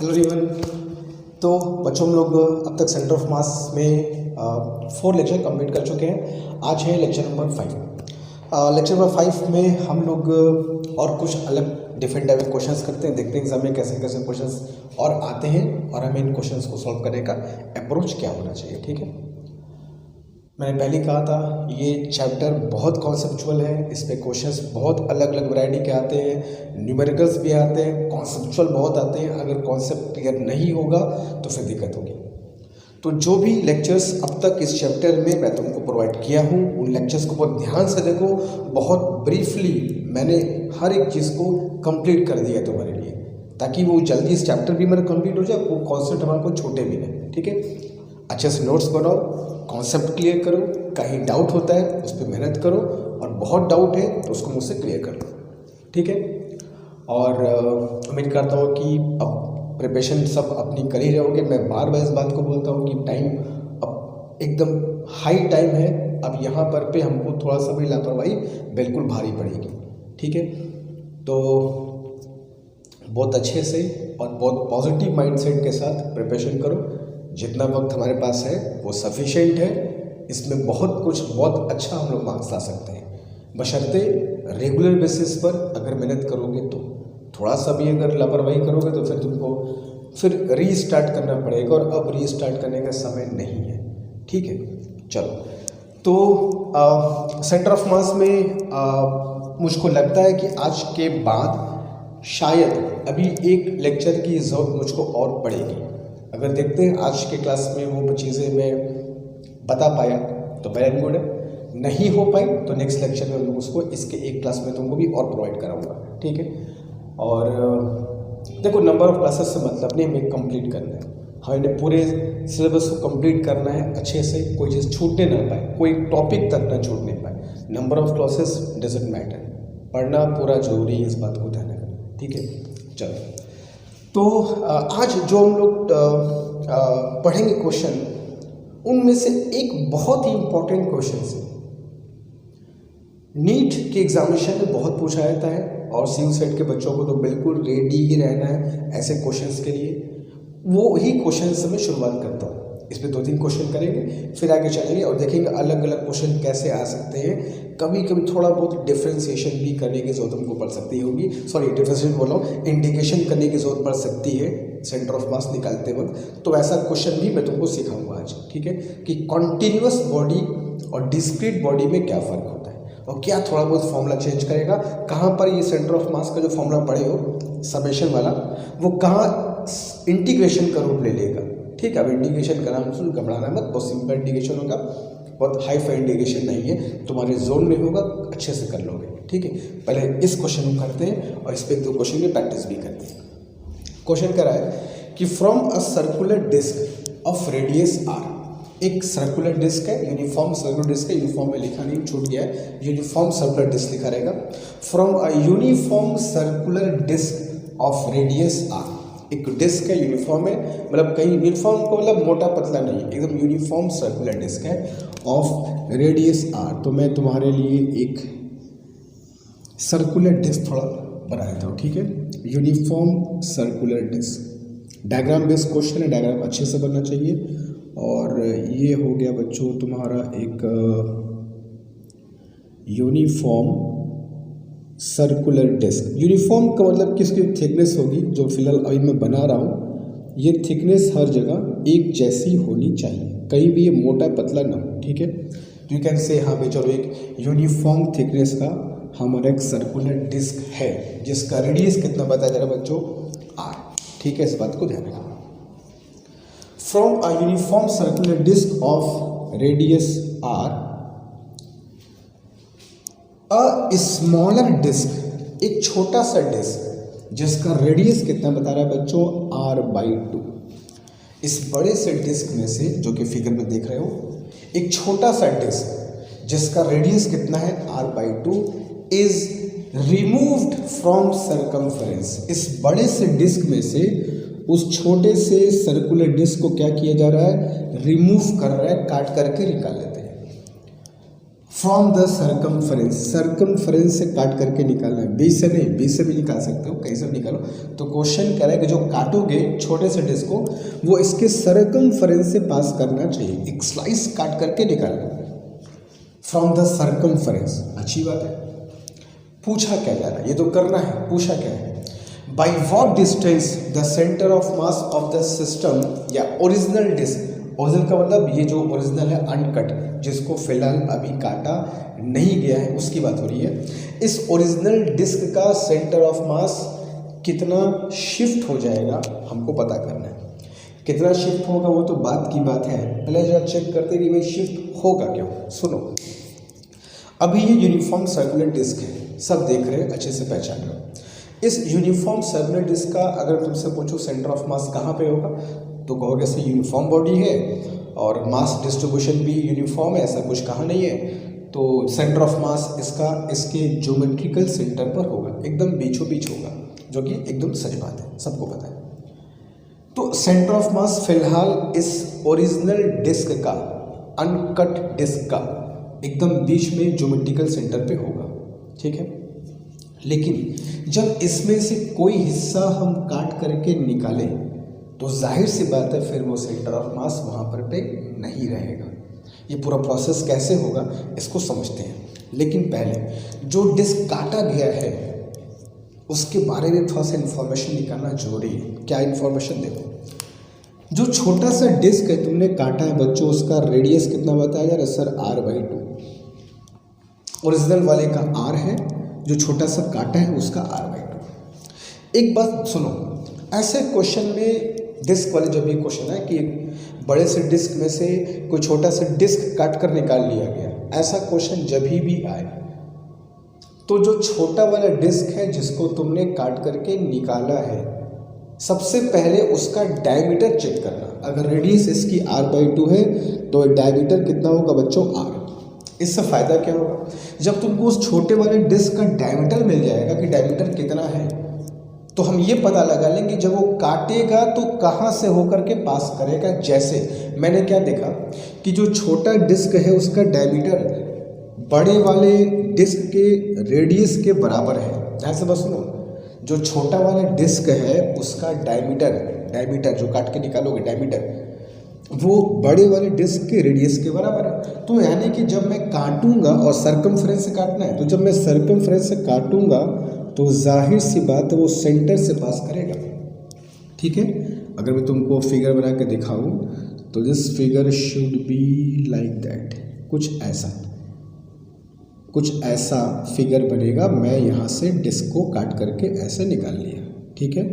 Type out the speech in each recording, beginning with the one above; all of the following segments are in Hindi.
Hello everyone. तो बच्चों हम लोग अब तक सेंटर ऑफ मास में 4 लेक्चर कंप्लीट कर चुके हैं। आज है लेक्चर नंबर 5। लेक्चर नंबर 5 में हम लोग और कुछ अलग डिफरेंट टाइप के क्वेश्चंस करते हैं, देखते हैं एग्जाम में कैसे कैसे क्वेश्चंस और आते हैं और हमें इन क्वेश्चंस को सॉल्व करने का अप्रोच क्या होना चाहिए। ठीक है, मैंने पहले कहा था ये चैप्टर बहुत कॉन्सेप्चुअल है, इस पे क्वेश्चंस बहुत अलग अलग वैरायटी के आते हैं, न्यूमेरिकल्स भी आते हैं, कॉन्सेप्चुअल बहुत आते हैं। अगर कॉन्सेप्ट क्लियर नहीं होगा तो फिर दिक्कत होगी। तो जो भी लेक्चर्स अब तक इस चैप्टर में मैं तुमको प्रोवाइड किया हूँ उन लेक्चर्स को बहुत ध्यान से देखो। बहुत ब्रीफली मैंने हर एक चीज़ को कंप्लीट कर दिया तुम्हारे लिए, ताकि वो जल्दी इस चैप्टर भी मेरा कंप्लीट हो जाए, वो कॉन्सेप्ट हमारे को छूटे भी नहीं। ठीक है, अच्छे से नोट्स बनाओ, कॉन्सेप्ट क्लियर करो, कहीं डाउट होता है उस पर मेहनत करो और बहुत डाउट है तो उसको मुझसे क्लियर कर लो। ठीक है, और उम्मीद करता हूँ कि अब प्रिपरेशन सब अपनी कर ही रहोगे। मैं बार बार इस बात को बोलता हूँ कि टाइम अब एकदम हाई टाइम है, अब यहाँ पर पे हमको थोड़ा सा भी लापरवाही बिल्कुल भारी पड़ेगी। ठीक है, तो बहुत अच्छे से और बहुत पॉजिटिव माइंडसेट के साथ प्रिपरेशन करो। जितना वक्त हमारे पास है वो सफिशिएंट है, इसमें बहुत अच्छा हम लोग मार्क्स ला सकते हैं, बशर्ते रेगुलर बेसिस पर अगर मेहनत करोगे तो। थोड़ा सा भी अगर लापरवाही करोगे तो फिर तुमको फिर रीस्टार्ट करना पड़ेगा, और अब रीस्टार्ट करने का समय नहीं है। ठीक है, चलो। तो सेंटर ऑफ मास में मुझको लगता है कि आज के बाद शायद अभी एक लेक्चर की ज़रूरत मुझको और पड़ेगी। अगर देखते हैं आज के क्लास में वो चीज़ें मैं बता पाया तो वेरी गुड है, नहीं हो पाई तो नेक्स्ट लेक्चर में मैं उसको इसके एक क्लास में तुमको भी और प्रोवाइड कराऊंगा। ठीक है, और देखो नंबर ऑफ क्लासेस से मतलब नहीं, हमें कंप्लीट करना है, हमें पूरे सिलेबस को कंप्लीट करना है अच्छे से, कोई चीज़ छूटने ना पाए, कोई टॉपिक तक ना छूटने पाए। Number of classes doesn't matter, पढ़ना पूरा जरूरी है, इस बात को ध्यान रखना। ठीक है, चलो। तो आज जो हम लोग पढ़ेंगे क्वेश्चन, उनमें से एक बहुत ही इम्पोर्टेंट क्वेश्चन है, नीट के एग्जामिनेशन में बहुत पूछा जाता है और सीयू सेट के बच्चों को तो बिल्कुल रेडी ही रहना है ऐसे क्वेश्चंस के लिए। वो ही क्वेश्चन से मैं शुरुआत करता हूँ। इस पर 2-3 क्वेश्चन करेंगे, फिर आगे चलेंगे और देखेंगे अलग अलग क्वेश्चन कैसे आ सकते हैं। कभी कभी थोड़ा बहुत डिफ्रेंसिएशन भी करने की जरूरत हमको पड़ सकती होगी, सॉरी डिफ्रेंसिएशन बोल रहा हूँ, इंडिकेशन करने की जरूरत पड़ सकती है सेंटर ऑफ मास निकालते वक्त। तो ऐसा क्वेश्चन भी मैं तुमको सिखाऊंगा आज। ठीक है, कि कॉन्टिन्यूअस बॉडी और डिस्क्रीट बॉडी में क्या फ़र्क होता है और क्या थोड़ा बहुत फॉर्मूला चेंज करेगा, कहाँ पर ये सेंटर ऑफ मास का जो फॉर्मूला पढ़े हो समेशन वाला, वो कहाँ इंटीग्रेशन का रूप ले लेगा। ठीक है, अब इंटीग्रेशन का नाम सुन घबराना मत, बहुत सिंपल इंटीग्रेशन होगा, बहुत हाई फाई इंटीग्रेशन नहीं है, तुम्हारे जोन में होगा, अच्छे से कर लोगे। ठीक है, पहले इस क्वेश्चन को करते हैं और इस पर 2 क्वेश्चन की प्रैक्टिस भी करते हैं। क्वेश्चन कह रहा है कि from a circular disc of radius R, एक सर्कुलर डिस्क है, यूनिफॉर्म सर्कुलर डिस्क है, यूनिफॉर्म में लिखा नहीं, छूट गया है, यूनिफॉर्म सर्कुलर डिस्क लिखा रहेगा। From a uniform circular disc of radius R, एक डिस्क है, यूनिफॉर्म है, मतलब कहीं यूनिफॉर्म को मतलब मोटा पतला नहीं, एकदम यूनिफॉर्म सर्कुलर डिस्क है ऑफ रेडियस आर। तो मैं तुम्हारे लिए एक सर्कुलर डिस्क थोड़ा बना देता हूँ। ठीक है, uniform circular disc, diagram based question है, डायग्राम अच्छे से बनना चाहिए। और ये हो गया बच्चों तुम्हारा एक यूनिफॉर्म सर्कुलर डिस्क। यूनिफॉर्म का मतलब किसकी थिकनेस होगी, जो फिलहाल अभी मैं बना रहा हूँ, ये थिकनेस हर जगह एक जैसी होनी चाहिए, कहीं भी ये मोटा पतला ना हो। ठीक है, तो यू कैन से हाँ भाई चलो एक यूनिफॉर्म थिकनेस का हमारा एक सर्कुलर डिस्क है जिसका रेडियस कितना बताया जा रहा है बच्चों, आर। ठीक है, इस बात को ध्यान रखना। From a uniform circular disc of radius R, a smaller disc, एक छोटा सा डिस्क जिसका रेडियस कितना बता रहा है बच्चों, r/2। इस बड़े से डिस्क में से, जो कि फिगर में देख रहे हो, एक छोटा सा डिस्क जिसका रेडियस कितना है, r/2, is removed from circumference. इस बड़े से डिस्क में से उस छोटे से सर्कुलर डिस्क को क्या किया जा रहा है, रिमूव कर रहा है, काट करके निकाल लेते हैं। फ्रॉम द सर्कमफ्रेंस से काट करके निकालना है, बीच से नहीं, बीच से भी निकाल सकते हो, कहीं से भी निकालो। तो क्वेश्चन कह रहा है कि जो काटोगे छोटे से डिस्क को वो इसके सर्कमफ्रेंस से पास करना चाहिए, एक स्लाइस काट करके निकालना फ्रॉम द सर्कमफ्रेंस। अच्छी बात है। पूछा क्या जा रहा है, ये तो करना है, पूछा क्या है, by what distance the centre of mass of the system या ओरिजिनल डिस्क। ओरिजिनल का मतलब ये जो ओरिजिनल है अनकट, जिसको फिलहाल अभी काटा नहीं गया है, उसकी बात हो रही है। इस ओरिजिनल डिस्क का सेंटर ऑफ मास कितना शिफ्ट हो जाएगा हमको पता करना है। कितना शिफ्ट होगा वो तो बात की बात है, पहले जब चेक करते कि भाई शिफ्ट होगा क्यों। सुनो, अभी ये यूनिफॉर्म सर्कुलर डिस्क है, सब देख रहे हैं, अच्छे से पहचान लो। इस यूनिफॉर्म सर्कुलर डिस्क का अगर तुमसे पूछो सेंटर ऑफ मास कहाँ पे होगा, तो कहोगे से यूनिफॉर्म बॉडी है और मास डिस्ट्रीब्यूशन भी यूनिफॉर्म है, ऐसा कुछ कहा नहीं है। तो सेंटर ऑफ मास इसका इसके ज्योमेट्रिकल सेंटर पर होगा, एकदम बीचों बीच होगा, जो कि एकदम सच बात है, सबको पता है। तो सेंटर ऑफ मास फिलहाल इस ओरिजिनल डिस्क का, अनकट डिस्क का एकदम बीच में ज्योमेट्रिकल सेंटर पे होगा, ठीक है। लेकिन जब इसमें से कोई हिस्सा हम काट करके निकालें तो जाहिर सी बात है फिर वो सेंटर ऑफ मास वहाँ पर पे नहीं रहेगा। ये पूरा प्रोसेस कैसे होगा इसको समझते हैं, लेकिन पहले जो डिस्क काटा गया है उसके बारे में थोड़ा सा इन्फॉर्मेशन निकालना जरूरी है। क्या इन्फॉर्मेशन, देखो, जो छोटा सा डिस्क है तुमने काटा है बच्चों, उसका रेडियस कितना बताया जा रहा है सर, r/2। ओरिजिनल वाले का r है, जो छोटा सा काटा है उसका r/2। एक बात सुनो, ऐसे क्वेश्चन में डिस्क वाले जब ये क्वेश्चन है कि बड़े से डिस्क में से कोई छोटा सा डिस्क काट कर निकाल लिया गया, ऐसा क्वेश्चन जब भी आए तो जो छोटा वाला डिस्क है जिसको तुमने काट करके निकाला है, सबसे पहले उसका डायमीटर चेक करना। अगर रेडियस इसकी r/2 है तो डायमीटर कितना होगा बच्चों, r। इससे फ़ायदा क्या होगा, जब तुमको उस छोटे वाले डिस्क का डायमीटर मिल जाएगा कि डायमीटर कितना है, तो हम ये पता लगा लेंगे जब वो काटेगा तो कहाँ से होकर के पास करेगा। जैसे मैंने क्या देखा कि जो छोटा डिस्क है उसका डायमीटर बड़े वाले डिस्क के रेडियस के बराबर है। ध्यान से बस सुनो, जो छोटा वाला डिस्क है उसका डायमीटर जो काट के निकालोगे डायमीटर, वो बड़े वाले डिस्क के रेडियस के बराबर है। तो यानी कि जब मैं काटूंगा, और सर्कमफ्रेंस से काटना है, तो जब मैं सर्कमफ्रेंस से काटूंगा तो जाहिर सी बात है वो सेंटर से पास करेगा, ठीक है। अगर मैं तुमको फिगर बना के दिखाऊं तो this figure should be like that, कुछ ऐसा फिगर बनेगा। मैं यहाँ से डिस्क को काट करके ऐसे निकाल लिया, ठीक है।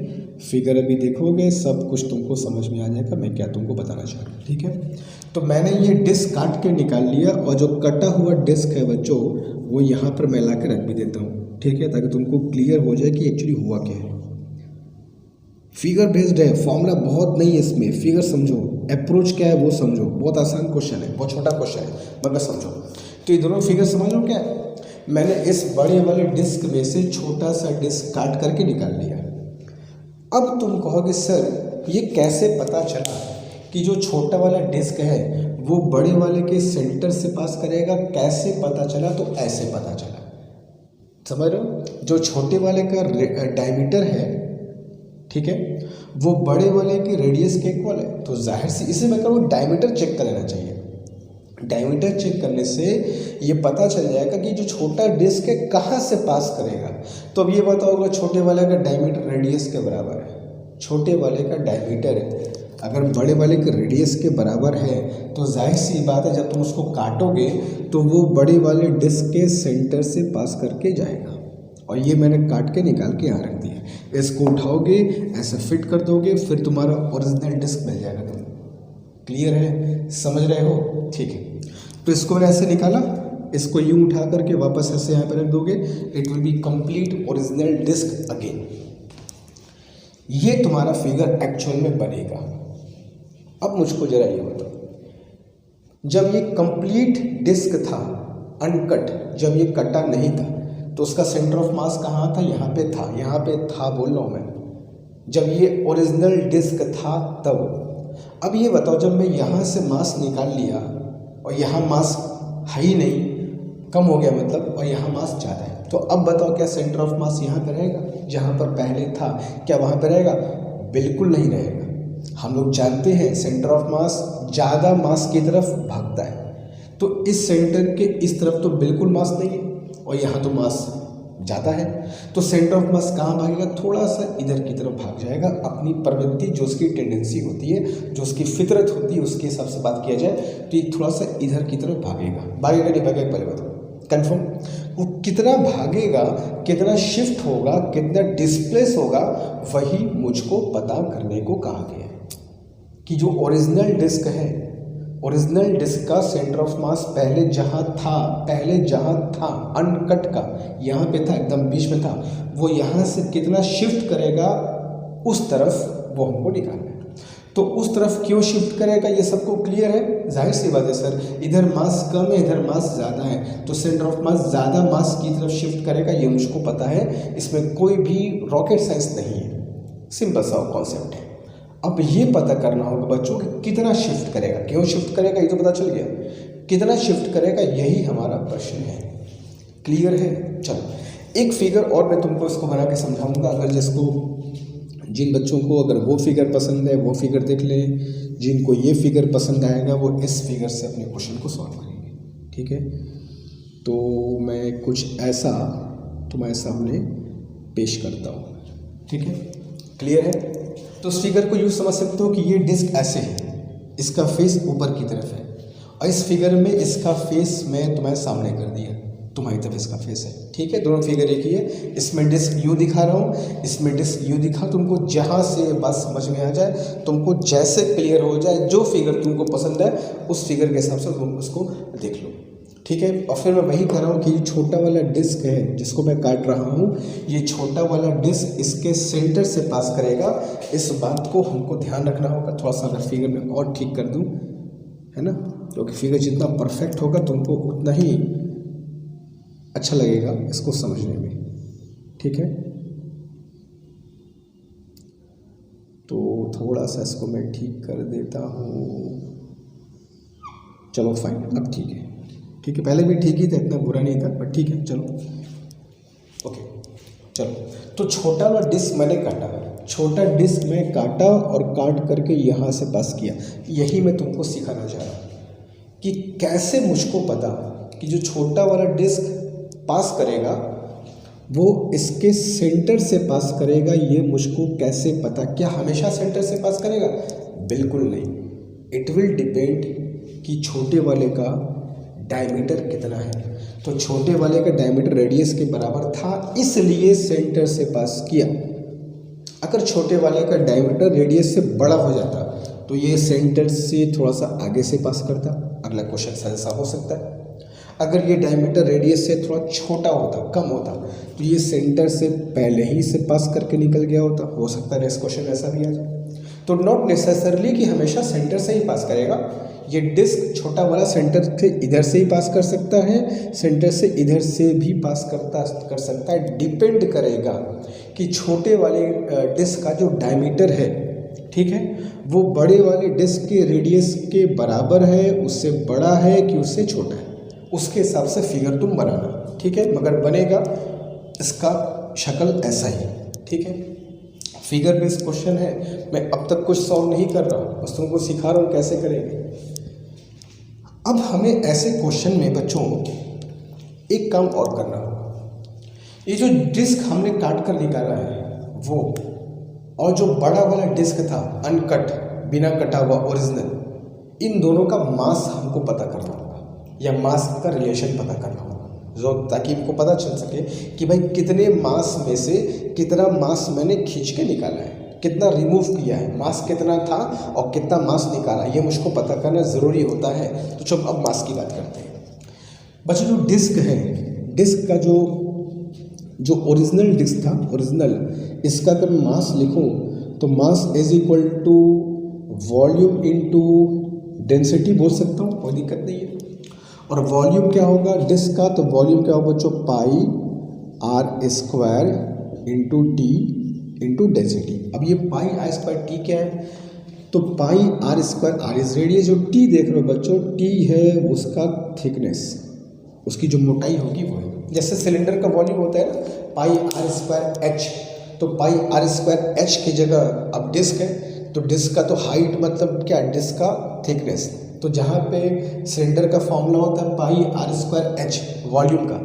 फिगर अभी देखोगे सब कुछ तुमको समझ में आ जाएगा मैं क्या तुमको बताना चाह रहा हूँ, ठीक है। तो मैंने ये डिस्क काट के निकाल लिया, और जो कटा हुआ डिस्क है बच्चों वो यहाँ पर मैं ला के रख भी देता हूँ, ठीक है, ताकि तुमको क्लियर हो जाए कि एक्चुअली हुआ क्या है। फिगर बेस्ड है, फॉर्मूला बहुत नहीं है इसमें, फिगर समझो, अप्रोच क्या है वो समझो। बहुत आसान क्वेश्चन है, बहुत छोटा क्वेश्चन है, मगर समझो। तो ये दोनों फिगर समझ लो क्या है। मैंने इस बड़े वाले डिस्क में से छोटा सा डिस्क काट करके निकाल लिया। अब तुम कहोगे सर ये कैसे पता चला कि जो छोटा वाला डिस्क है वो बड़े वाले के सेंटर से पास करेगा, कैसे पता चला, तो ऐसे पता चला, समझ रहे हो। जो छोटे वाले का डायमीटर है, ठीक है, वो बड़े वाले के रेडियस के इक्वल है, तो जाहिर सी इसे मैं कहूँ डायमीटर चेक कर लेना चाहिए। डायमीटर चेक करने से ये पता चल जाएगा कि जो छोटा डिस्क है कहाँ से पास करेगा। तो अब ये बताओगे छोटे वाले का डायमीटर रेडियस के बराबर है, छोटे वाले का डायमीटर अगर बड़े वाले के रेडियस के बराबर है तो जाहिर सी बात है जब तुम उसको काटोगे तो वो बड़े वाले डिस्क के सेंटर से पास करके जाएगा। और ये मैंने काट के निकाल के यहाँ रख दिया। इसको उठाओगे ऐसे फिट कर दोगे, फिर तुम्हारा ओरिजिनल डिस्क मिल जाएगा। तुम क्लियर है, समझ रहे हो, ठीक है। तो इसको मैंने ऐसे निकाला, इसको यूँ उठा करके वापस ऐसे यहाँ पर रख दोगे, it will be complete original disc again. ये तुम्हारा फिगर एक्चुअल में बनेगा। अब मुझको जरा ये बताओ, जब ये कंप्लीट डिस्क था अनकट, जब ये कटा नहीं था तो उसका सेंटर ऑफ मास कहाँ था, यहाँ पे था, यहाँ पे था बोल रहा हूँ मैं। जब ये ओरिजिनल डिस्क था तब। अब ये बताओ जब मैं यहाँ से मास निकाल लिया और यहाँ मास है ही नहीं, कम हो गया मतलब, और यहाँ मास ज़्यादा है। तो अब बताओ क्या सेंटर ऑफ मास यहाँ पे रहेगा जहाँ पर पहले था, क्या वहाँ पे रहेगा? बिल्कुल नहीं रहेगा। हम लोग जानते हैं सेंटर ऑफ मास ज़्यादा मास की तरफ भागता है, तो इस सेंटर के इस तरफ तो बिल्कुल मास नहीं है और यहाँ तो मास ज़्यादा है, तो सेंटर ऑफ मास कहाँ भागेगा? थोड़ा सा इधर की तरफ भाग जाएगा। अपनी प्रवृत्ति जो उसकी टेंडेंसी होती है, जो उसकी फितरत होती है, उसके हिसाब से बात किया जाए तो ये थोड़ा सा इधर की तरफ भागेगा। भागेगा नहीं भागेगा पहले बताओ कन्फर्म? वो कितना भागेगा, कितना शिफ्ट होगा, कितना डिस्प्लेस होगा, वही मुझको पता करने को कहा गया है कि जो ओरिजिनल डिस्क है, ओरिजिनल डिस्क का सेंटर ऑफ मास पहले जहाँ था अनकट का, यहाँ पे था, एकदम बीच में था, वो यहाँ से कितना शिफ्ट करेगा उस तरफ, वो हमको निकालना है। तो उस तरफ क्यों शिफ्ट करेगा ये सबको क्लियर है? जाहिर सी बात है सर, इधर मास कम है, इधर मास ज़्यादा है, तो सेंटर ऑफ मास ज़्यादा मास की तरफ शिफ्ट करेगा, ये मुझको पता है, इसमें कोई भी रॉकेट साइंस नहीं है, सिंपल सा कॉन्सेप्ट है। अब ये पता करना होगा बच्चों कि कितना शिफ्ट करेगा, क्यों शिफ्ट करेगा ये तो पता चल गया, कितना शिफ्ट करेगा यही हमारा प्रश्न है। क्लियर है? चलो एक फिगर और मैं तुमको इसको बना के समझाऊंगा, अगर जिसको जिन बच्चों को अगर वो फिगर पसंद है वो फिगर देख लें, जिनको ये फिगर पसंद आएगा वो इस फिगर से अपने क्वेश्चन को सॉल्व करेंगे। ठीक है, तो मैं कुछ ऐसा तुम्हारे सामने पेश करता हूँ। ठीक है, क्लियर है? तो इस फिगर को यूँ समझ सकते हो कि ये डिस्क ऐसे है, इसका फेस ऊपर की तरफ है, और इस फिगर में इसका फेस मैं तुम्हारे सामने कर दिया, तुम्हारी तरफ इसका फेस है। ठीक है, दोनों फिगर एक ही है, इसमें डिस्क यू दिखा रहा हूँ, इसमें डिस्क यू दिखा। तुमको जहाँ से बात समझ में आ जाए, तुमको जैसे क्लियर हो जाए, जो फिगर तुमको पसंद है उस फिगर के हिसाब से तुम उसको देख लो। ठीक है, और फिर मैं वही कह रहा हूँ कि ये छोटा वाला डिस्क है जिसको मैं काट रहा हूँ, ये छोटा वाला डिस्क इसके सेंटर से पास करेगा। इस बात को हमको ध्यान रखना होगा। थोड़ा सा अगर फिगर में और ठीक कर दूँ, है ना, क्योंकि फिगर जितना परफेक्ट होगा तुमको उतना ही अच्छा लगेगा इसको समझने में। ठीक है, तो थोड़ा सा इसको मैं ठीक कर देता हूँ। चलो फाइन, अब ठीक है। ठीक है, पहले भी ठीक ही था, इतना बुरा नहीं था, पर ठीक है, चलो ओके। चलो, तो छोटा वाला डिस्क मैंने काटा, छोटा डिस्क मैं काटा और काट करके यहाँ से पास किया। यही मैं तुमको सिखाना चाह रहा हूँ कि कैसे मुझको पता कि जो छोटा वाला डिस्क पास करेगा वो इसके सेंटर से पास करेगा, ये मुझको कैसे पता? क्या हमेशा सेंटर से पास करेगा? बिल्कुल नहीं। इट विल डिपेंड कि छोटे वाले का डायमीटर कितना है। तो छोटे वाले का डायमीटर रेडियस के बराबर था, इसलिए सेंटर से पास किया। अगर छोटे वाले का डायमीटर रेडियस से बड़ा हो जाता तो ये सेंटर से थोड़ा सा आगे से पास करता। अगला क्वेश्चन ऐसा हो सकता है। अगर ये डायमीटर रेडियस से थोड़ा छोटा होता, कम होता, तो ये सेंटर से पहले ही से पास करके निकल गया होता। हो सकता है नेक्स्ट क्वेश्चन ऐसा भी आ जाए। तो नॉट नेसेसरली कि हमेशा सेंटर से ही पास करेगा। ये डिस्क छोटा वाला सेंटर से इधर से ही पास कर सकता है, सेंटर से इधर से भी पास कर सकता है। डिपेंड करेगा कि छोटे वाले डिस्क का जो डायमीटर है, ठीक है, वो बड़े वाले डिस्क के रेडियस के बराबर है, उससे बड़ा है कि उससे छोटा है। उसके हिसाब से फिगर तुम बनाना। ठीक है, मगर बनेगा इसका शक्ल ऐसा ही। ठीक है, फिगर बेस्ड क्वेश्चन है, मैं अब तक कुछ सॉल्व नहीं कर रहा हूँ, बस तुमको सिखा रहा हूँ कैसे करेंगे। अब हमें ऐसे क्वेश्चन में बच्चों एक काम और करना होगा। ये जो डिस्क हमने काट कर निकाला है वो, और जो बड़ा वाला डिस्क था अनकट, बिना कटा हुआ ओरिजिनल, इन दोनों का मास हमको पता करना होगा, या मास का रिलेशन पता करना होगा, जो ताकि हमको पता चल सके कि भाई कितने मास में से कितना मास मैंने खींच के निकाला है, कितना रिमूव किया है, मास कितना था और कितना मास निकाला, ये मुझको पता करना ज़रूरी होता है। तो चलो अब मास की बात करते हैं। बच्चों जो डिस्क है, डिस्क का जो ओरिजिनल डिस्क था, ओरिजिनल, इसका अगर मास लिखूं तो mass is equal to volume into density बोल सकता हूँ, कोई दिक्कत नहीं है। और वॉल्यूम क्या होगा डिस्क का? तो वॉल्यूम क्या होगा बच्चों? Pi R square into T into density. अब ये पाई आर स्क्वायर टी क्या है? तो pi R square, R is radius, जो टी देख रहे हो बच्चों, टी है उसका थिकनेस, उसकी जो मोटाई होगी वो है। जैसे सिलेंडर का वॉल्यूम होता है ना पाई आर स्क्वायर एच, तो पाई आर स्क्वायर एच की जगह अब डिस्क है, तो डिस्क का तो हाइट मतलब क्या, डिस्क का थिकनेस। तो जहाँ पे सिलेंडर का फॉर्मूला होता है पाई आर स्क्वायर एच वॉल्यूम का,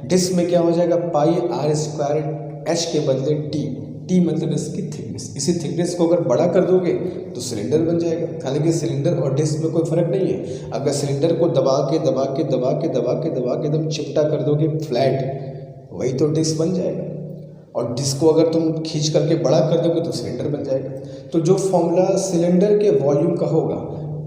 डिस्क में क्या हो जाएगा पाई आर स्क्वायर एच के बदले टी, टी मतलब इसकी थिकनेस। इसी थिकनेस को अगर बड़ा कर दोगे तो सिलेंडर बन जाएगा। हालांकि सिलेंडर और डिस्क में कोई फर्क नहीं है। अगर सिलेंडर को दबा के एकदम चिपटा कर दोगे फ्लैट, वही तो डिस्क बन जाएगा। और डिस्क को अगर तुम खींच करके बड़ा कर दोगे तो सिलेंडर बन जाएगा। तो जो फॉर्मूला सिलेंडर के वॉल्यूम का होगा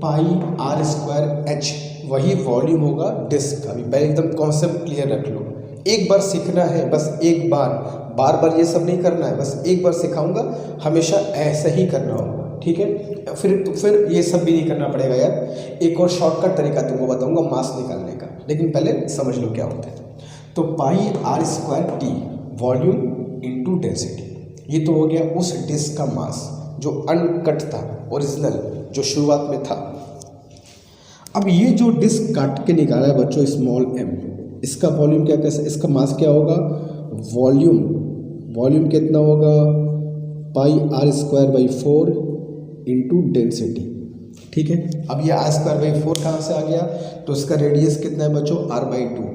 पाई आर स्क्वायर एच, वही वॉल्यूम होगा डिस्क का भी। पहले एकदम कॉन्सेप्ट क्लियर रख लो, एक बार सीखना है, बस एक बार, बार बार ये सब नहीं करना है, बस एक बार सिखाऊंगा, हमेशा ऐसा ही करना होगा, ठीक है। फिर ये सब भी नहीं करना पड़ेगा यार। एक और शॉर्टकट तरीका तुमको बताऊंगा मास निकालने का, लेकिन पहले समझ लो क्या होता है। तो pi R square T volume into density, ये तो हो गया उस डिस्क का मास जो अनकट था, ओरिजिनल जो शुरुआत में था। अब ये जो डिस्क काट के निकाला है बच्चों स्मॉल एम, इसका वॉल्यूम क्या कैसे, इसका मास क्या होगा, वॉल्यूम कितना होगा pi R square by 4 into density, ठीक है। अब ये आर स्क्वायर बाई 4 कहाँ से आ गया, तो इसका रेडियस कितना है बच्चों आर बाई 2,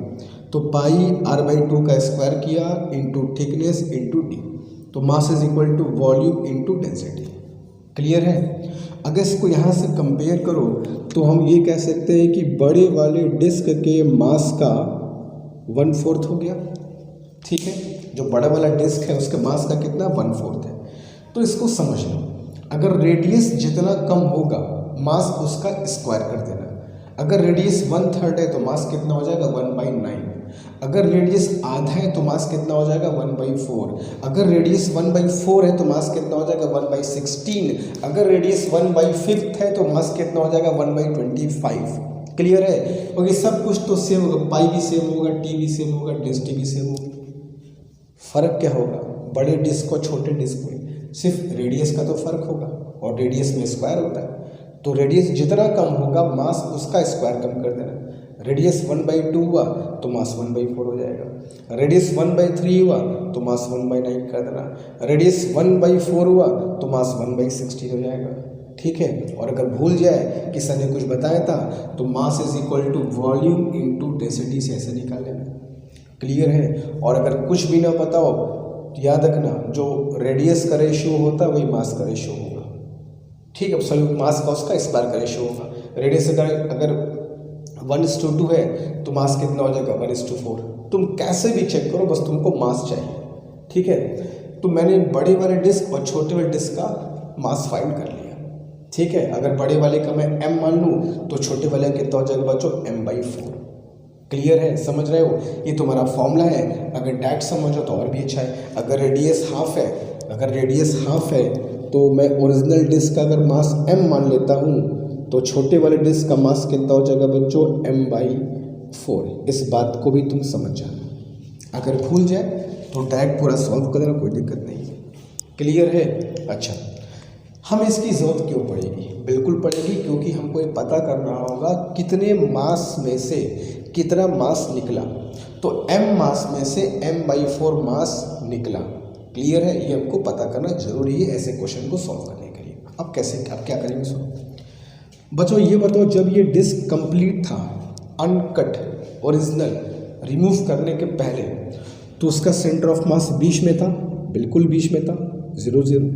तो पाई आर बाई 2 का स्क्वायर किया इंटू थिकनेस इंटू डी, तो mass is equal to volume into density. Clear है। अगर इसको यहाँ से कंपेयर करो तो हम ये कह सकते हैं कि बड़े वाले डिस्क के मास का 1/4 हो गया, ठीक है। जो बड़ा वाला डिस्क है उसके मास का कितना 1/4 है। तो इसको समझ लो, अगर रेडियस जितना कम होगा मास उसका स्क्वायर कर देना। अगर रेडियस 1/3 है तो मास कितना हो जाएगा 1/9। अगर रेडियस आधा है तो मास कितना हो जाएगा 1/4। अगर रेडियस 1/4 है तो मास कितना हो जाएगा 1/16। अगर रेडियस 1/5 है तो मास कितना हो जाएगा 1/25। क्लियर है। क्योंकि सब कुछ तो सेम होगा, पाई भी सेम होगा, टी भी सेम होगा, डेंसिटी भी सेम होगी। फर्क क्या होगा बड़े डिस्क और छोटे डिस्क में, सिर्फ रेडियस का तो फर्क होगा, और रेडियस में स्क्वायर होता है। तो रेडियस जितना कम होगा मास उसका स्क्वायर कम कर देना। रेडियस 1/2 हुआ तो मास 1/4 हो जाएगा। रेडियस 1/3 हुआ तो मास 1/9 कर देना। रेडियस 1/4 हुआ तो मास 1/16 हो जाएगा, ठीक है। और अगर भूल जाए कि सर ने कुछ बताया था तो mass is equal to volume into density से ऐसे निकाल लेना। क्लियर है। और अगर कुछ भी ना पता हो तो याद रखना, जो रेडियस का रेशियो होता है वही मास का रेशियो होगा, ठीक है। एब्सोल्यूट मास का उसका स्क्वायर का रेशियो होगा। रेडियस अगर 1:2 है तो मास कितना हो जाएगा 1:4। तुम कैसे भी चेक करो, बस तुमको मास चाहिए, ठीक है। तो मैंने बड़े वाले डिस्क और छोटे वाले डिस्क का मास फाइंड कर लिया, ठीक है। अगर बड़े वाले का मैं m मान लूँ तो छोटे वाले का कितना हो जाएगा बच्चों m/4। क्लियर है, समझ रहे हो। ये तुम्हारा फॉर्मूला है। अगर डायरेक्ट समझो तो और भी अच्छा है। अगर रेडियस हाफ है तो मैं ओरिजिनल डिस्क का अगर मास m मान लेता हूँ तो छोटे वाले डिस्क का मास कितना हो जाएगा बच्चों m/4। इस बात को भी तुम समझ जाना। अगर भूल जाए तो डायरेक्ट पूरा सॉल्व कर देना, कोई दिक्कत नहीं है। क्लियर है। अच्छा, हमें इसकी ज़रूरत क्यों पड़ेगी? बिल्कुल पड़ेगी, क्योंकि हमको ये पता करना होगा कितने मास में से कितना मास निकला। तो m मास में से m/4 मास निकला। क्लियर है। ये हमको पता करना जरूरी है ऐसे क्वेश्चन को सॉल्व करने के लिए। अब क्या करेंगे सुनो बच्चों, ये बताओ जब ये डिस्क कंप्लीट था, अनकट ओरिजिनल, रिमूव करने के पहले, तो उसका सेंटर ऑफ मास बीच में था, बिल्कुल बीच में था, 0 0।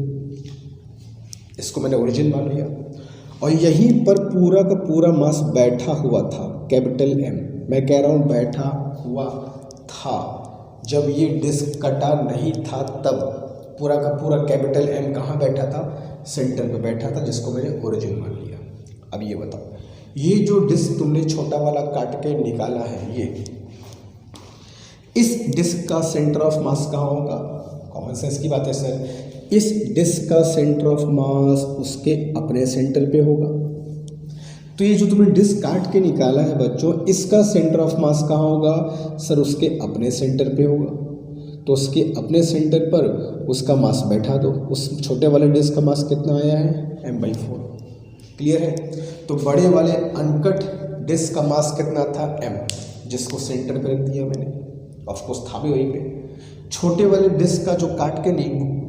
इसको मैंने ओरिजिन मान लिया। और यहीं पर पूरा का पूरा मास बैठा हुआ था, कैपिटल M। मैं कह रहा हूँ बैठा हुआ था। जब ये डिस्क कटा नहीं था तब पूरा का पूरा कैपिटल M कहाँ बैठा था? सेंटर पे बैठा था, जिसको मैंने ओरिजिन मान लिया। अब ये बताओ, ये जो डिस्क तुमने छोटा वाला काट के निकाला है, ये इस डिस्क का सेंटर ऑफ मास कहाँ होगा? कॉमन सेंस की बात है सर। इस डिस्क का सेंटर ऑफ मास उसके अपने सेंटर पे होगा। तो ये जो तुमने डिस्क काट के निकाला है बच्चों, इसका सेंटर ऑफ मास कहाँ होगा? सर उसके अपने सेंटर पे होगा। तो उसके अपने सेंटर पर उसका मास बैठा दो। उस छोटे वाले डिस्क का मास कितना आया है? m/4। क्लियर है। तो बड़े वाले अनकट डिस्क का मास कितना था? m। जिसको सेंटर पे रख दिया मैंने, ऑफकोर्स था भी वहीं पे। छोटे वाले डिस्क का जो काट के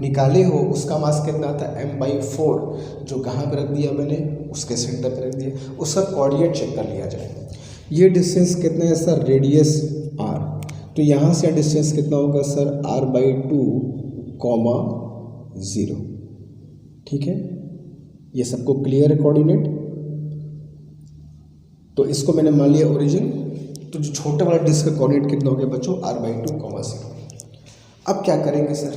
निकाले हो उसका मास कितना था m/4, जो कहाँ पे रख दिया मैंने, उसके सेंटर पे रख दिया। उसका कोऑर्डिनेट चेक कर लिया जाए। ये डिस्टेंस कितना है सर, रेडियस r, तो यहाँ से डिस्टेंस कितना होगा सर r/2, 0। ठीक है, ये सबको क्लियर है कोऑर्डिनेट। तो इसको मैंने मान लिया ओरिजिन। तो जो छोटे वाला डिस्क का कोऑर्डिनेट कितना हो गया बच्चों, r/2, 0। अब क्या करेंगे सर,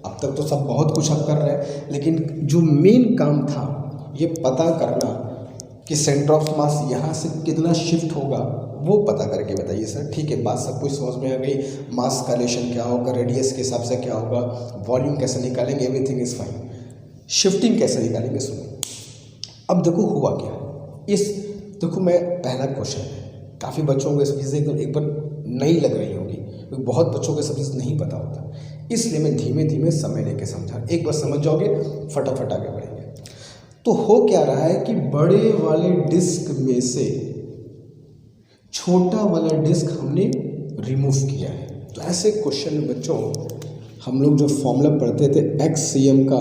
अब तक तो सब बहुत कुछ आप कर रहे हैं, लेकिन जो मेन काम था ये पता करना कि सेंटर ऑफ मास यहाँ से कितना शिफ्ट होगा, वो पता करके बताइए सर। ठीक है, बात सब कुछ समझ में आ गई। मास का रिलेशन क्या होगा, रेडियस के हिसाब से क्या होगा, वॉल्यूम कैसे निकालेंगे, एवरीथिंग इज फाइन। शिफ्टिंग कैसे निकालेंगे सुनो। अब देखो हुआ क्या, इस देखो मैं पहला क्वेश्चन है, काफ़ी बच्चों को इस चीज़ें एक बार नई लग रही होगी, क्योंकि बहुत बच्चों को सब चीज़ नहीं पता होता, इसलिए मैं धीमे धीमे समय लेके समझा। एक बार समझ जाओगे फटाफट आगे बढ़ेंगे। तो हो क्या रहा है कि बड़े वाले डिस्क में से छोटा वाला डिस्क हमने रिमूव किया है। तो ऐसे क्वेश्चन में बच्चों हम लोग जो फॉर्मूला पढ़ते थे XCM का,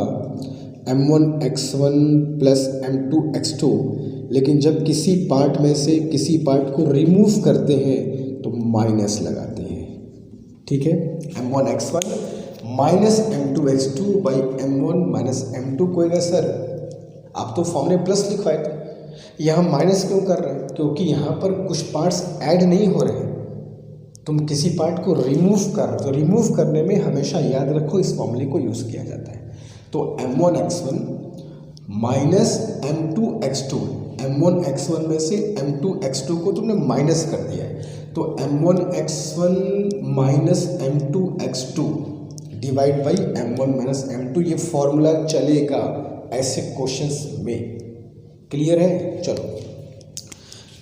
m1x1 प्लस m2x2, लेकिन जब किसी पार्ट में से किसी पार्ट को रिमूव करते हैं तो माइनस लगाते हैं। ठीक है, m1x1 minus m2x2 by m1 minus m2 को होगा सर, आप तो फॉर्मूले प्लस लिखवाए थे, यहाँ माइनस क्यों कर रहे हैं, क्योंकि यहाँ पर कुछ पार्ट्स ऐड नहीं हो रहे हैं। तुम किसी पार्ट को रिमूव कर, तो रिमूव करने में हमेशा याद रखो इस फॉर्मूले को यूज़ किया जाता है। तो m1x1 माइनस m2x2, m1x1 में से m2x2 को तुमने माइनस कर दिया है, तो m1x1 minus m2x2 divide by m1 minus m2, ये फॉर्मूला चलेगा ऐसे क्वेश्चंस में। क्लियर है, चलो।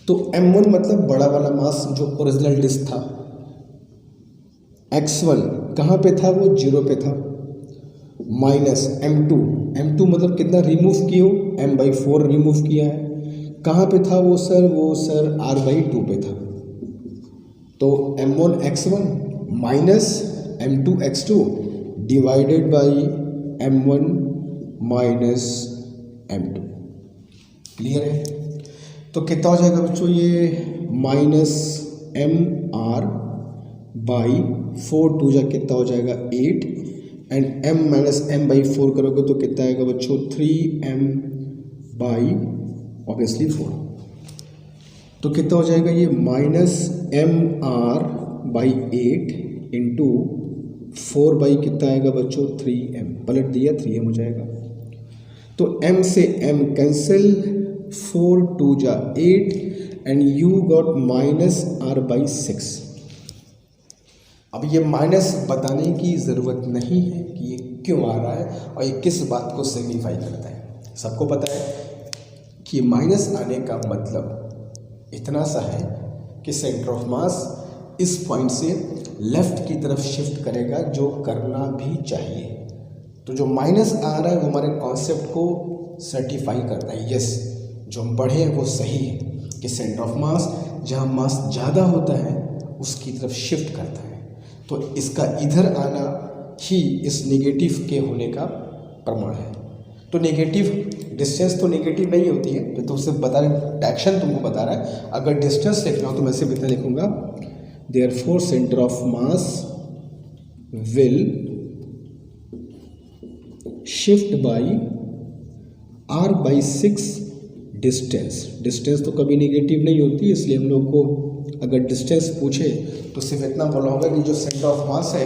तो m1 मतलब बड़ा वाला मास जो ओरिजिनल डिस्क था, x1 कहाँ पे था, वो 0 पे था, माइनस m2 मतलब कितना रिमूव किए हो, m/4 रिमूव किया है। कहाँ पे था वो सर, r/2 पे था। तो m1x1 minus m2x2 divided by m1 minus m2। Clear है, तो कितना हो जाएगा बच्चों, ये माइनस mr/4, 2 जा कितना हो जाएगा 8, एंड m माइनस m/4 करोगे तो कितना आएगा बच्चों 3m/, ऑब्वियसली 4। तो कितना हो जाएगा ये माइनस mr/8 इंटू 4 कितना आएगा बच्चों 3m, पलट दिया 3m हो जाएगा। तो m से m कैंसिल, 4 2 जा 8, and you got minus r/6। अब ये माइनस बताने की ज़रूरत नहीं है कि ये क्यों आ रहा है और ये किस बात को सिग्निफाई करता है। सबको पता है कि माइनस आने का मतलब इतना सा है कि सेंटर ऑफ मास इस पॉइंट से लेफ्ट की तरफ शिफ्ट करेगा, जो करना भी चाहिए। तो जो माइनस आ रहा है वो हमारे कॉन्सेप्ट को सर्टिफाई करता है, यस जो हम पढ़े हैं वो सही है कि सेंटर ऑफ मास जहाँ मास ज़्यादा होता है उसकी तरफ शिफ्ट करता है। तो इसका इधर आना ही इस नेगेटिव के होने का प्रमाण है। तो नेगेटिव डिस्टेंस तो नेगेटिव नहीं होती है, तो तुमसे बता रहे, डायरेक्शन तुमको बता रहा है। अगर डिस्टेंस लिखना हो तो मैं सिर्फ इतना लिखूंगा, therefore centre of mass will shift by r/6 distance तो कभी नेगेटिव नहीं होती, इसलिए हम लोग को अगर डिस्टेंस पूछे तो सिर्फ इतना बोला होगा कि जो सेंटर ऑफ मास है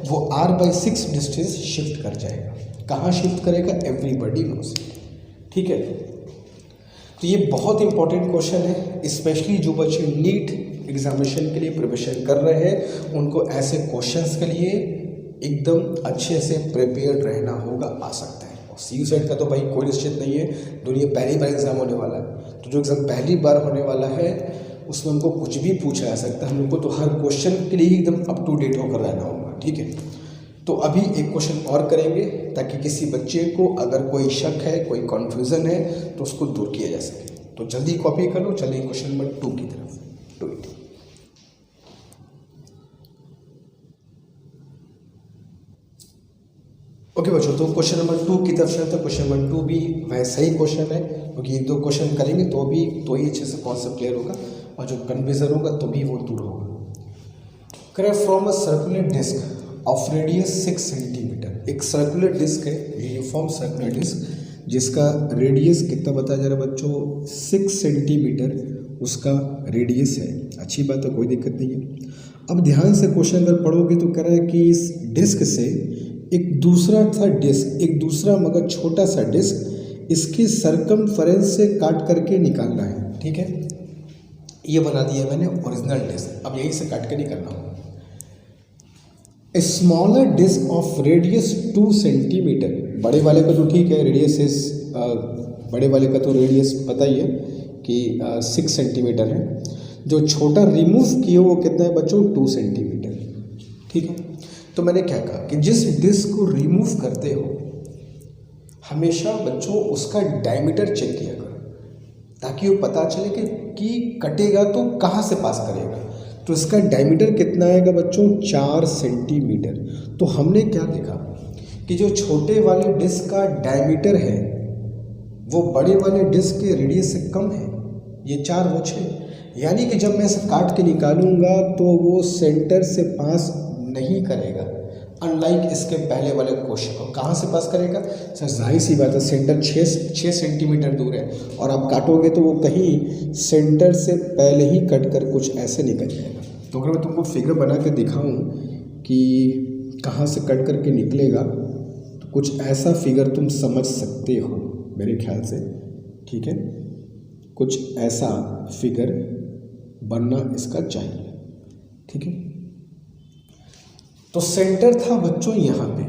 वो r/6 डिस्टेंस शिफ्ट कर जाएगा। कहाँ शिफ्ट करेगा, एवरीबॉडी नोस। ठीक है, तो ये बहुत इंपॉर्टेंट क्वेश्चन है, स्पेशली जो बच्चे नीट एग्जामिनेशन के लिए प्रिपरेशन कर रहे हैं उनको ऐसे क्वेश्चंस के लिए एकदम अच्छे से प्रिपेयर्ड रहना होगा, आ सकता है। और CU सेट का तो भाई कोई निश्चित नहीं है, दुनिया पहली बार एग्जाम होने वाला है, तो जो एग्ज़ाम पहली बार होने वाला है उसमें हमको कुछ भी पूछा जा सकता है, हम लोग को तो हर क्वेश्चन के लिए एकदम अप टू डेट होकर रहना होगा। ठीक है, तो अभी एक क्वेश्चन और करेंगे ताकि किसी बच्चे को अगर कोई शक है, कोई कन्फ्यूज़न है तो उसको दूर किया जा सके। तो जल्दी कॉपी कर लो, चलिए क्वेश्चन नंबर 2 की तरफ। ओके बच्चों, तो क्वेश्चन नंबर 2 की तरफ से तो क्वेश्चन नंबर 2 भी वैसा ही क्वेश्चन है, क्योंकि एक दो क्वेश्चन करेंगे तो ही अच्छे से कॉन्सेप्ट क्लियर होगा और जो कन्फ्यूजन होगा तो भी वो दूर होगा। Correct, from a circular disc of radius 6 centimetre. एक सर्कुलर डिस्क है, यूनिफॉर्म सर्कुलर डिस्क, जिसका रेडियस कितना बताया जा रहा है बच्चों, 6 सेंटीमीटर उसका रेडियस है। अच्छी बात है, कोई दिक्कत नहीं है। अब ध्यान से क्वेश्चन अगर पढ़ोगे तो कह रहा है कि इस डिस्क से एक दूसरा मगर छोटा सा डिस्क इसकी सरकमफेरेंस से काट करके निकालना है। ठीक है, ये बना दिया मैंने ओरिजिनल डिस्क, अब यहीं से काट के निकालना होगा। A smaller disc of radius 2 centimetre, बड़े वाले का तो ठीक है, रेडियस बड़े वाले का तो रेडियस पता ही है कि 6 सेंटीमीटर है। जो छोटा रिमूव किए वो कितना है बच्चों, 2 सेंटीमीटर। ठीक है, तो मैंने क्या कहा कि जिस डिस्क को रिमूव करते हो हमेशा बच्चों उसका डायमीटर चेक किया करो, ताकि वो पता चले कि कटेगा तो कहाँ से पास करेगा। तो इसका डायमीटर कितना आएगा बच्चों, 4 सेंटीमीटर। तो हमने क्या देखा कि जो छोटे वाले डिस्क का डायमीटर है वो बड़े वाले डिस्क के रेडियस से कम है, ये 4 वो 6, यानी कि जब मैं इसे काट के निकालूंगा तो वो सेंटर से पास नहीं करेगा। अनलाइक इसके पहले वाले क्वेश्चन को कहाँ से पास करेगा सर, जाहिर सी बात है सेंटर 6 सेंटीमीटर दूर है और आप काटोगे तो वो कहीं सेंटर से पहले ही कट कर कुछ ऐसे निकल जाएगा। तो अगर मैं तुमको फिगर बना के दिखाऊं कि कहाँ से कट करके निकलेगा तो कुछ ऐसा फिगर तुम समझ सकते हो मेरे ख्याल से। ठीक है, कुछ ऐसा फिगर बनना इसका चाहिए। ठीक है, तो सेंटर था बच्चों यहाँ पे,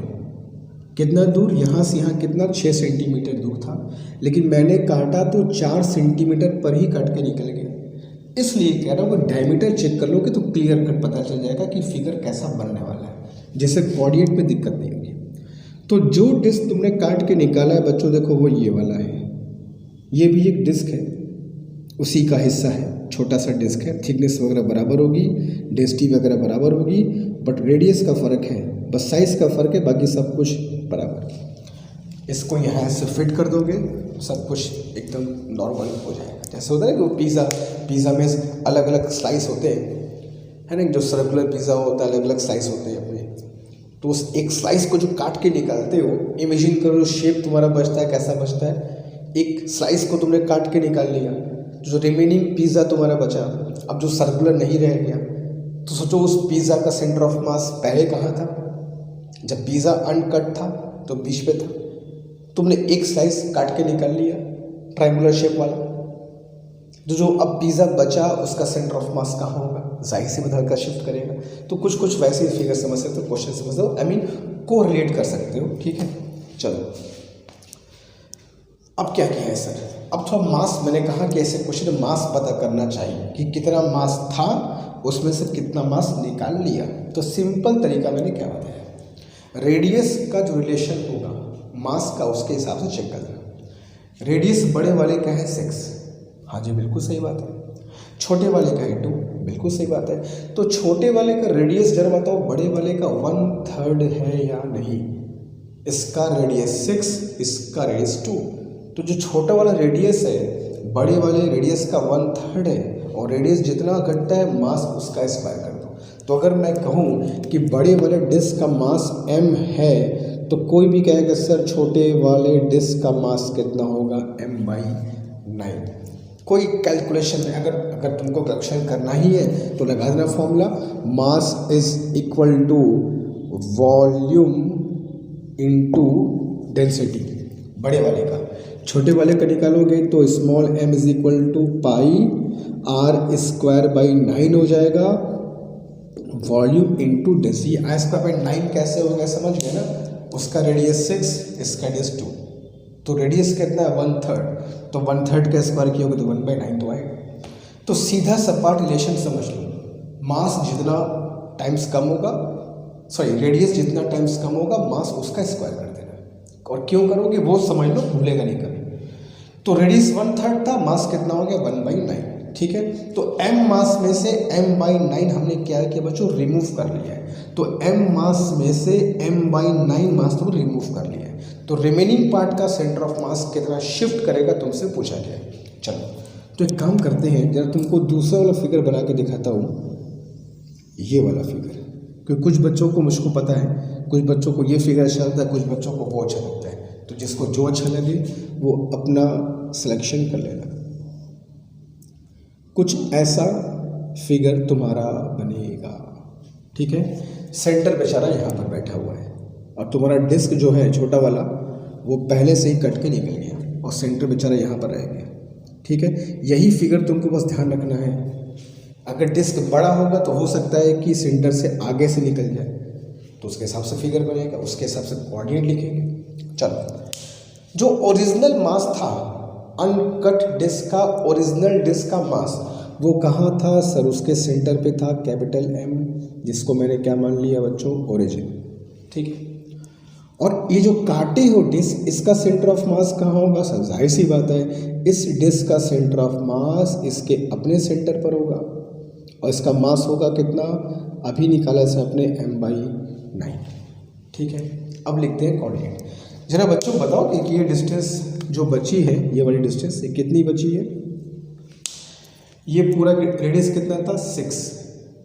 कितना दूर, यहाँ से यहाँ कितना, 6 सेंटीमीटर दूर था, लेकिन मैंने काटा तो 4 सेंटीमीटर पर ही काट के निकल गया। इसलिए कह रहा हूँ कि डायमीटर चेक कर लोगे तो क्लियर कट पता चल जाएगा कि फिगर कैसा बनने वाला है, जैसे कोऑर्डिनेट में दिक्कत नहीं होगी। तो जो डिस्क तुमने काट के निकाला है बच्चों, देखो वो ये वाला है, ये भी एक डिस्क है, उसी का हिस्सा है, छोटा सा डिस्क है, थिकनेस वगैरह बराबर होगी, डेंसिटी वगैरह बराबर होगी, बट रेडियस का फ़र्क है, बस साइज़ का फ़र्क है, बाकी सब कुछ बराबर। इसको यहाँ से फिट कर दोगे सब कुछ एकदम नॉर्मल हो जाएगा। जैसे होता है कि वो पिज़्ज़ा में अलग अलग स्लाइस होते हैं, है ना, जो सर्कुलर पिज़्ज़ा होता है अलग अलग स्लाइस होते हैं अपने, तो उस एक स्लाइस को जो काट के निकालते हो, इमेजिन करो जो शेप तुम्हारा बचता है कैसा बचता है। एक स्लाइस को तुमने काट के निकाल लिया, जो रिमेनिंग पिज़्ज़ा तुम्हारा बचा, अब जो सर्कुलर नहीं रह गया, तो सोचो उस पिज़्ज़ा का सेंटर ऑफ मास पहले कहाँ था, जब पिज़्ज़ा अनकट था तो बीच पे था, तुमने एक स्लाइस काट के निकाल लिया ट्रायंगुलर शेप वाला, जो अब पिज़्ज़ा बचा उसका सेंटर ऑफ मास कहाँ होगा, जाहिर से बदल कर शिफ्ट करेगा। तो कुछ वैसे फिगर समझ सकते हो, क्वेश्चन समझ सकते हो, आई मीन को रिलेट कर सकते हो। ठीक है, चलो अब क्या किया है सर, अब थोड़ा मास, मैंने कहा कि ऐसे क्वेश्चन में मास पता करना चाहिए कि कितना मास था, उसमें से कितना मास निकाल लिया। तो सिंपल तरीका मैंने क्या बताया, रेडियस का जो रिलेशन होगा मास का उसके हिसाब से चेक करना। रेडियस बड़े वाले का है 6, हाँ जी बिल्कुल सही बात है, छोटे वाले का है 2, बिल्कुल सही बात है। तो छोटे वाले का रेडियस जरा बताओ बड़े वाले का 1/3 है या नहीं, इसका रेडियस 6, इसका रेडियस 2, तो जो छोटा वाला रेडियस है बड़े वाले रेडियस का 1/3 है, और रेडियस जितना घटता है मास उसका स्क्वायर कर दो। तो अगर मैं कहूँ कि बड़े वाले डिस्क का मास m है, तो कोई भी कहेगा सर छोटे वाले डिस्क का मास कितना होगा, m/9। कोई कैलकुलेशन है, अगर तुमको कैलकुलेशन करना ही है तो लगा देना formula, mass is equal to volume into density, बड़े वाले का। छोटे वाले का निकालोगे तो small m is equal to pi r square by 9 हो जाएगा, volume into density. r square by 9 कैसे हो गया, समझ गए ना, उसका रेडियस 6, इसका रेडियस 2, तो रेडियस कितना है 1/3, तो 1/3 का स्क्वायर किया होगा तो 1/9 तो आएगा। तो सीधा सपाट रिलेशन समझ लो, मास जितना टाइम्स कम होगा, सॉरी रेडियस जितना टाइम्स कम होगा मास उसका स्क्वायर कर देना, और क्यों करोगे वो समझ लो, भूलेगा नहीं कभी। तो रेडियस 1/3 था, मास कितना हो गया 1/9। ठीक ठीक है। तो m मास में से m/9 हमने क्या किया बच्चों, रिमूव कर लिया है। तो m मास में से m/9 मास तो रिमूव कर लिया है। तो रिमेनिंग पार्ट का सेंटर ऑफ मास कितना शिफ्ट करेगा तुमसे पूछा गया है। चलो तो एक काम करते हैं, जरा तुमको दूसरा वाला फिगर बना के दिखाता हूँ, ये वाला फिगर, क्योंकि कुछ बच्चों को, मुझको पता है कुछ बच्चों को ये फिगर अच्छा लगता है, कुछ बच्चों को वो अच्छा लगता है। तो जिसको जो अच्छा लगे वो अपना सिलेक्शन कर लेना। कुछ ऐसा फिगर तुम्हारा बनेगा, ठीक है। सेंटर बेचारा यहाँ पर बैठा हुआ है और तुम्हारा डिस्क जो है छोटा वाला वो पहले से ही कट के निकल गया और सेंटर बेचारा यहाँ पर रह गया, ठीक है। यही फिगर तुमको बस ध्यान रखना है। अगर डिस्क बड़ा होगा तो हो सकता है कि सेंटर से आगे से निकल जाए, तो उसके हिसाब से फिगर बनेगा, उसके हिसाब से कोऑर्डिनेट लिखेंगे। चलो, जो ओरिजिनल मास था अनकट डिस्क का, ओरिजिनल डिस्क का मास वो कहाँ था सर, उसके सेंटर पे था कैपिटल M, जिसको मैंने क्या मान लिया बच्चों, ओरिजिन, ठीक है। और ये जो काटे हो डिस्क, इसका सेंटर ऑफ मास कहाँ होगा सर, जाहिर सी बात है इस डिस्क का सेंटर ऑफ मास इसके अपने सेंटर पर होगा और इसका मास होगा कितना, अभी निकाला से अपने m/9, ठीक है। अब लिखते हैं कोऑर्डिनेट। जरा बच्चों बताओ कि ये डिस्टेंस जो बची है, ये वाली डिस्टेंस ये कितनी बची है, ये पूरा रेडियस कितना था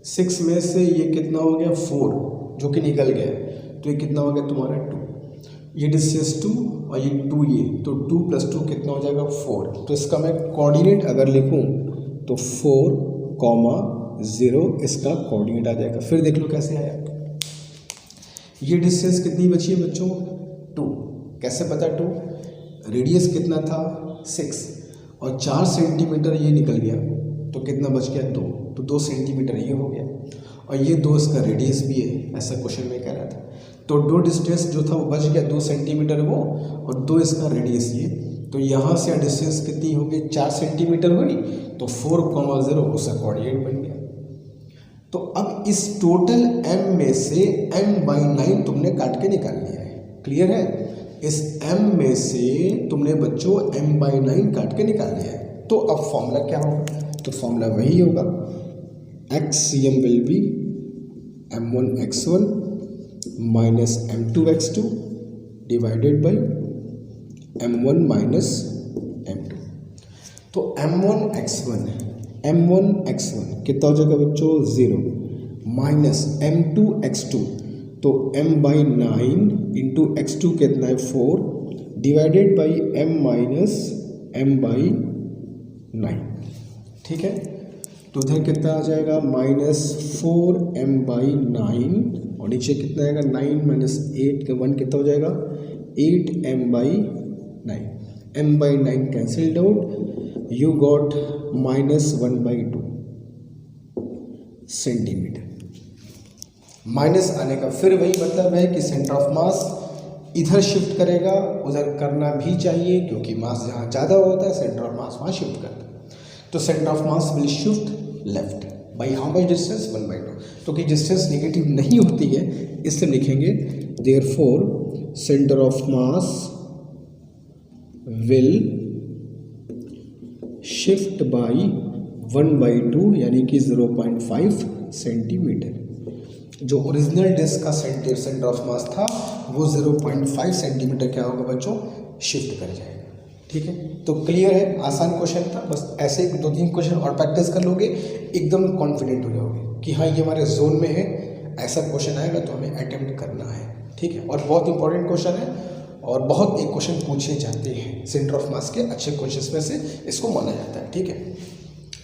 6 में से ये कितना हो गया 4 जो कि निकल गया, तो ये कितना हो गया तुम्हारा 2, ये डिस्टेंस 2 और ये 2, ये तो 2 + 2 कितना हो जाएगा 4। तो इसका मैं कोऑर्डिनेट अगर लिखूं तो 4,0 इसका कोऑर्डिनेट आ जाएगा। फिर देख लो कैसे आया, ये डिस्टेंस कितनी बची है बच्चों 2, कैसे पता 2, रेडियस कितना था 6 और 4 सेंटीमीटर ये निकल गया, तो कितना बच गया 2, तो 2 सेंटीमीटर ये हो गया और ये 2 इसका रेडियस भी है, ऐसा क्वेश्चन में कह रहा था। तो 2 डिस्टेंस जो था वो बच गया, 2 सेंटीमीटर वो और 2 इसका रेडियस ये, तो यहाँ से डिस्टेंस कितनी हो गई 4 सेंटीमीटर हुई, तो 4,0 उसका कोऑर्डिनेट बन गया। तो अब इस टोटल m में से m/9 तुमने काट के निकाल लिया है, क्लियर है। इस m में से तुमने बच्चों m/9 काट के निकाल लिया है। तो अब फॉर्मूला क्या होगा, तो फॉर्मूला वही होगा, XCM will be m1x1 minus m2x2 divided by m1 minus m2। तो m1x1 कितना हो जाएगा बच्चों 0 माइनस m2x2, तो m/9 इंटू x2 कितना है 4 divided by m minus m/9, ठीक है। तो उधर कितना आ जाएगा -4m/9 और नीचे कितना आएगा 9 माइनस 8 का 1 कितना हो जाएगा 8m/9, m/9 cancelled out, you got -1/2 centimetre. Minus आने का फिर वही मतलब है कि सेंटर ऑफ मास इधर शिफ्ट करेगा, उधर करना भी चाहिए क्योंकि मास जहाँ ज़्यादा होता है सेंटर ऑफ मास वहाँ शिफ्ट करता है। तो centre of mass will shift left by how much distance 1/2, तो कि डिस्टेंस नेगेटिव नहीं होती है इसलिए लिखेंगे therefore centre of mass will shift by 1/2 यानी कि 0.5 सेंटीमीटर। जो ओरिजिनल डिस्क का सेंटर ऑफ मास था वो 0.5 सेंटीमीटर क्या होगा बच्चों शिफ्ट कर जाएगा, ठीक है। तो क्लियर है, आसान क्वेश्चन था, बस ऐसे 2-3 क्वेश्चन और प्रैक्टिस कर लोगे एकदम कॉन्फिडेंट हो जाओगे कि हाँ ये हमारे जोन में है, ऐसा क्वेश्चन आएगा तो हमें अटेम्प्ट करना है, ठीक है। और बहुत इंपॉर्टेंट क्वेश्चन है और बहुत एक क्वेश्चन पूछे जाते हैं सेंटर ऑफ मास के अच्छे क्वेश्चन में से इसको माना जाता है, ठीक है।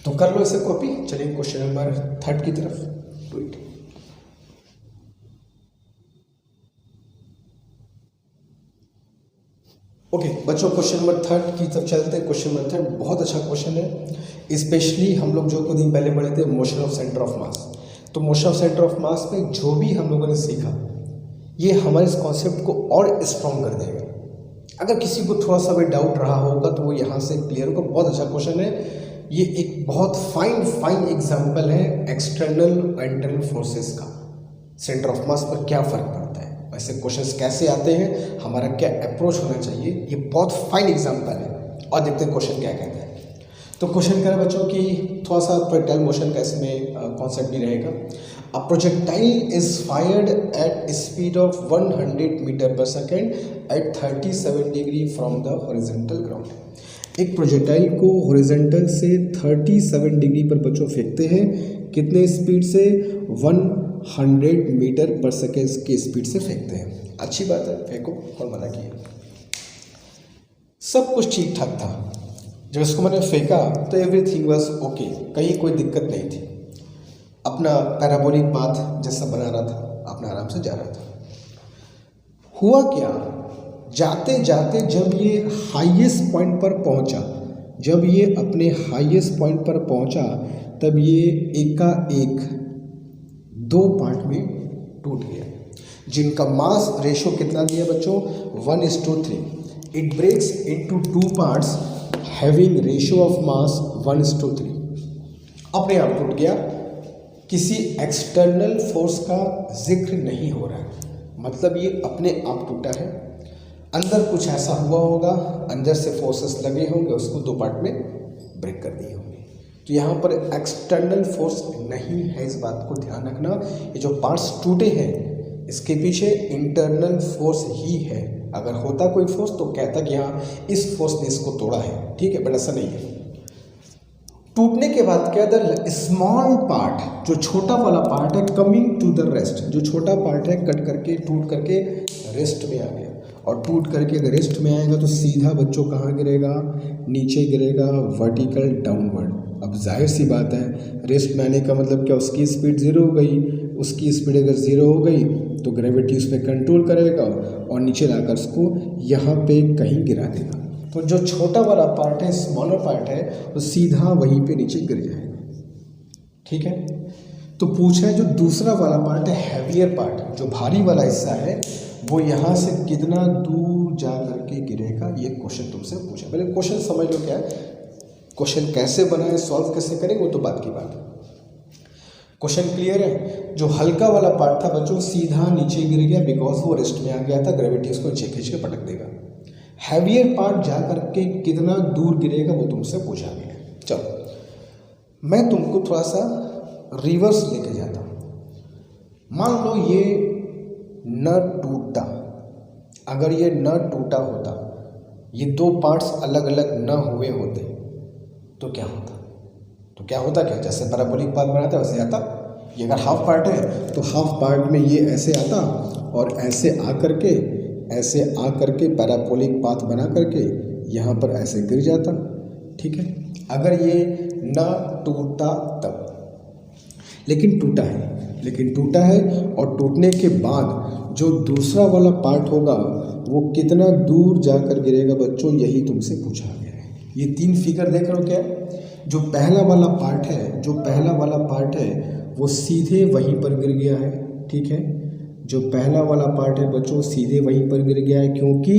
तो कर लो इसे कॉपी। चलिए क्वेश्चन नंबर 3 की तरफ डू इट। ओके बच्चों, क्वेश्चन नंबर 3 की तरफ चलते हैं। क्वेश्चन नंबर 3 बहुत अच्छा क्वेश्चन है, स्पेशली हम लोग जो कुछ दिन पहले पढ़े थे motion of centre of mass. तो motion of centre of mass में जो भी हम लोगों ने सीखा ये हमारे इस कॉन्सेप्ट को और स्ट्रॉन्ग कर देगा। अगर किसी को थोड़ा सा भी डाउट रहा होगा तो वो यहाँ से क्लियर होगा। बहुत अच्छा क्वेश्चन है ये, एक बहुत फाइन एग्जाम्पल है एक्सटर्नल इंटरनल फोर्सेस का सेंटर ऑफ मास पर क्या फ़र्क पड़ता है, ऐसे क्वेश्चंस कैसे आते हैं, हमारा क्या अप्रोच होना चाहिए, ये बहुत फाइन एग्जाम्पल है। और देखते हैं क्वेश्चन क्या कहता है। तो क्वेश्चन कह रहा है बच्चों कि थोड़ा सा प्रोजेक्टाइल मोशन का इसमें कॉन्सेप्ट भी रहेगा। A projectile is fired at speed of 100 metre per second at 37 degree from the horizontal ground. एक प्रोजेक्टाइल को हॉरिजॉन्टल से 37 डिग्री पर बच्चों फेंकते हैं, कितने स्पीड से? 100 मीटर पर सेकेंड की स्पीड से फेंकते हैं। अच्छी बात है, फेंको, और मना किया। सब कुछ ठीक ठाक था। जब इसको मैंने फेंका तो एवरीथिंग वाज ओके, कहीं कोई दिक्कत नहीं थी। अपना पैराबोलिक पाथ जैसा बना रहा था, अपना आराम से जा रहा था। हुआ क्या, जाते जाते जब ये हाईएस्ट पॉइंट पर पहुंचा, जब ये अपने हाईएस्ट पॉइंट पर पहुंचा, तब ये एकाएक 2 पार्ट में टूट गया, जिनका मास रेशो कितना दिया बच्चों? 1:3। It breaks into 2 parts having ratio of mass 1:3। अपने आप टूट गया, किसी एक्सटर्नल फोर्स का जिक्र नहीं हो रहा है, मतलब ये अपने आप टूटा है। अंदर कुछ ऐसा हुआ होगा, अंदर से फोर्सेस लगे होंगे, उसको 2 पार्ट में ब्रेक कर दिए होंगे। तो यहाँ पर एक्सटर्नल फोर्स नहीं है, इस बात को ध्यान रखना। ये जो पार्ट्स टूटे हैं इसके पीछे इंटरनल फोर्स ही है। अगर होता कोई फोर्स तो कहता कि हाँ इस फोर्स ने इसको तोड़ा है, ठीक है, बट ऐसा नहीं है। टूटने के बाद क्या, द स्मॉल पार्ट, जो छोटा वाला पार्ट है, कमिंग टू द रेस्ट, जो छोटा पार्ट है कट करके टूट करके रेस्ट में आ गया। और टूट करके अगर रेस्ट में आएगा तो सीधा बच्चों कहाँ गिरेगा? नीचे गिरेगा, वर्टिकल डाउनवर्ड। अब जाहिर सी बात है, रेस्ट में आने का मतलब क्या, उसकी स्पीड 0 हो गई। उसकी स्पीड अगर 0 हो गई तो ग्रेविटी उस पर कंट्रोल करेगा और नीचे लाकर उसको यहाँ पे कहीं गिरा देगा। तो जो छोटा वाला पार्ट है, स्मॉलर पार्ट है, वो सीधा वहीं पे नीचे गिर जाएगा, ठीक है। तो पूछा है जो दूसरा वाला पार्ट है, हैवियर पार्ट, जो भारी वाला हिस्सा है, वो यहाँ से कितना दूर जा करके गिरेगा, ये क्वेश्चन तुमसे पूछा। पहले क्वेश्चन समझ लो क्या है, क्वेश्चन कैसे बना है, सॉल्व कैसे करेंगे, वो तो बात की बात है। क्वेश्चन क्लियर है? जो हल्का वाला पार्ट था बच्चों सीधा नीचे गिर गया, बिकॉज वो रेस्ट में आ गया था, ग्रेविटी उसको नीचे खींच के पटक देगा। हैवियर पार्ट जा करके कितना दूर गिरेगा वो तुमसे पूछा गया। चलो मैं तुमको थोड़ा सा रिवर्स लेके जाता हूँ। मान लो ये न टूटता, अगर ये न टूटा होता, ये 2 पार्ट्स अलग अलग न हुए होते तो क्या होता? तो क्या होता, क्या जैसे पैराबोलिक पाथ बनाता है वैसे आता। ये अगर हाफ पार्ट है तो हाफ पार्ट में ये ऐसे आता और ऐसे आ करके पैराबोलिक पाथ बना करके यहाँ पर ऐसे गिर जाता, ठीक है। अगर ये न टूटा तब, लेकिन टूटा है और टूटने के बाद जो दूसरा वाला पार्ट होगा वो कितना दूर जाकर गिरेगा बच्चों, यही तुमसे पूछा गया है। ये 3 फिगर देख रहे हो क्या? जो पहला वाला पार्ट है वो सीधे वहीं पर गिर गया है, ठीक है। जो पहला वाला पार्ट है बच्चों सीधे वहीं पर गिर गया है, क्योंकि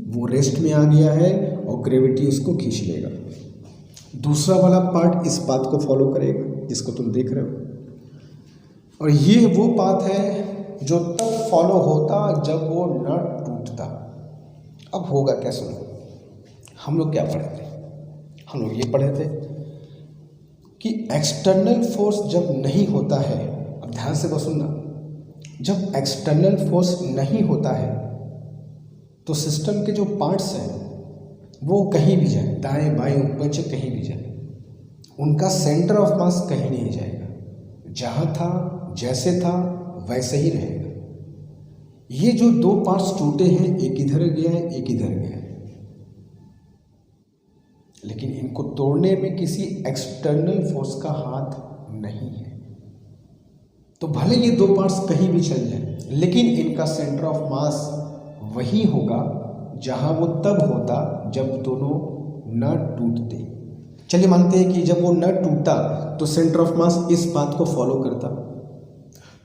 वो रेस्ट में आ गया है और ग्रेविटी उसको खींच लेगा। दूसरा वाला पार्ट इस पाथ को फॉलो करेगा जिसको तुम देख रहे हो, और ये वो पाथ है जो तब फॉलो होता जब वो न टूटता। अब होगा क्या, सुनो। हम लोग क्या पढ़े थे? हम लोग ये पढ़े थे कि एक्सटर्नल फोर्स जब नहीं होता है, अब ध्यान से बस सुनना, जब एक्सटर्नल फोर्स नहीं होता है तो सिस्टम के जो पार्ट्स हैं वो कहीं भी जाए, दाएं बाएं ऊपर नीचे कहीं भी जाए, उनका सेंटर ऑफ मास कहीं नहीं जाएगा। जहाँ था जैसे था वैसे ही रहेगा। ये जो 2 पार्ट्स टूटे हैं, एक इधर गया है एक इधर गया है, लेकिन इनको तोड़ने में किसी एक्सटर्नल फोर्स का हाथ नहीं है। तो भले ये 2 पार्ट्स कहीं भी चल जाए, लेकिन इनका सेंटर ऑफ मास वही होगा जहां वो तब होता जब दोनों न टूटते। चलिए मानते हैं कि जब वो न टूटा तो सेंटर ऑफ मास इस बात को फॉलो करता।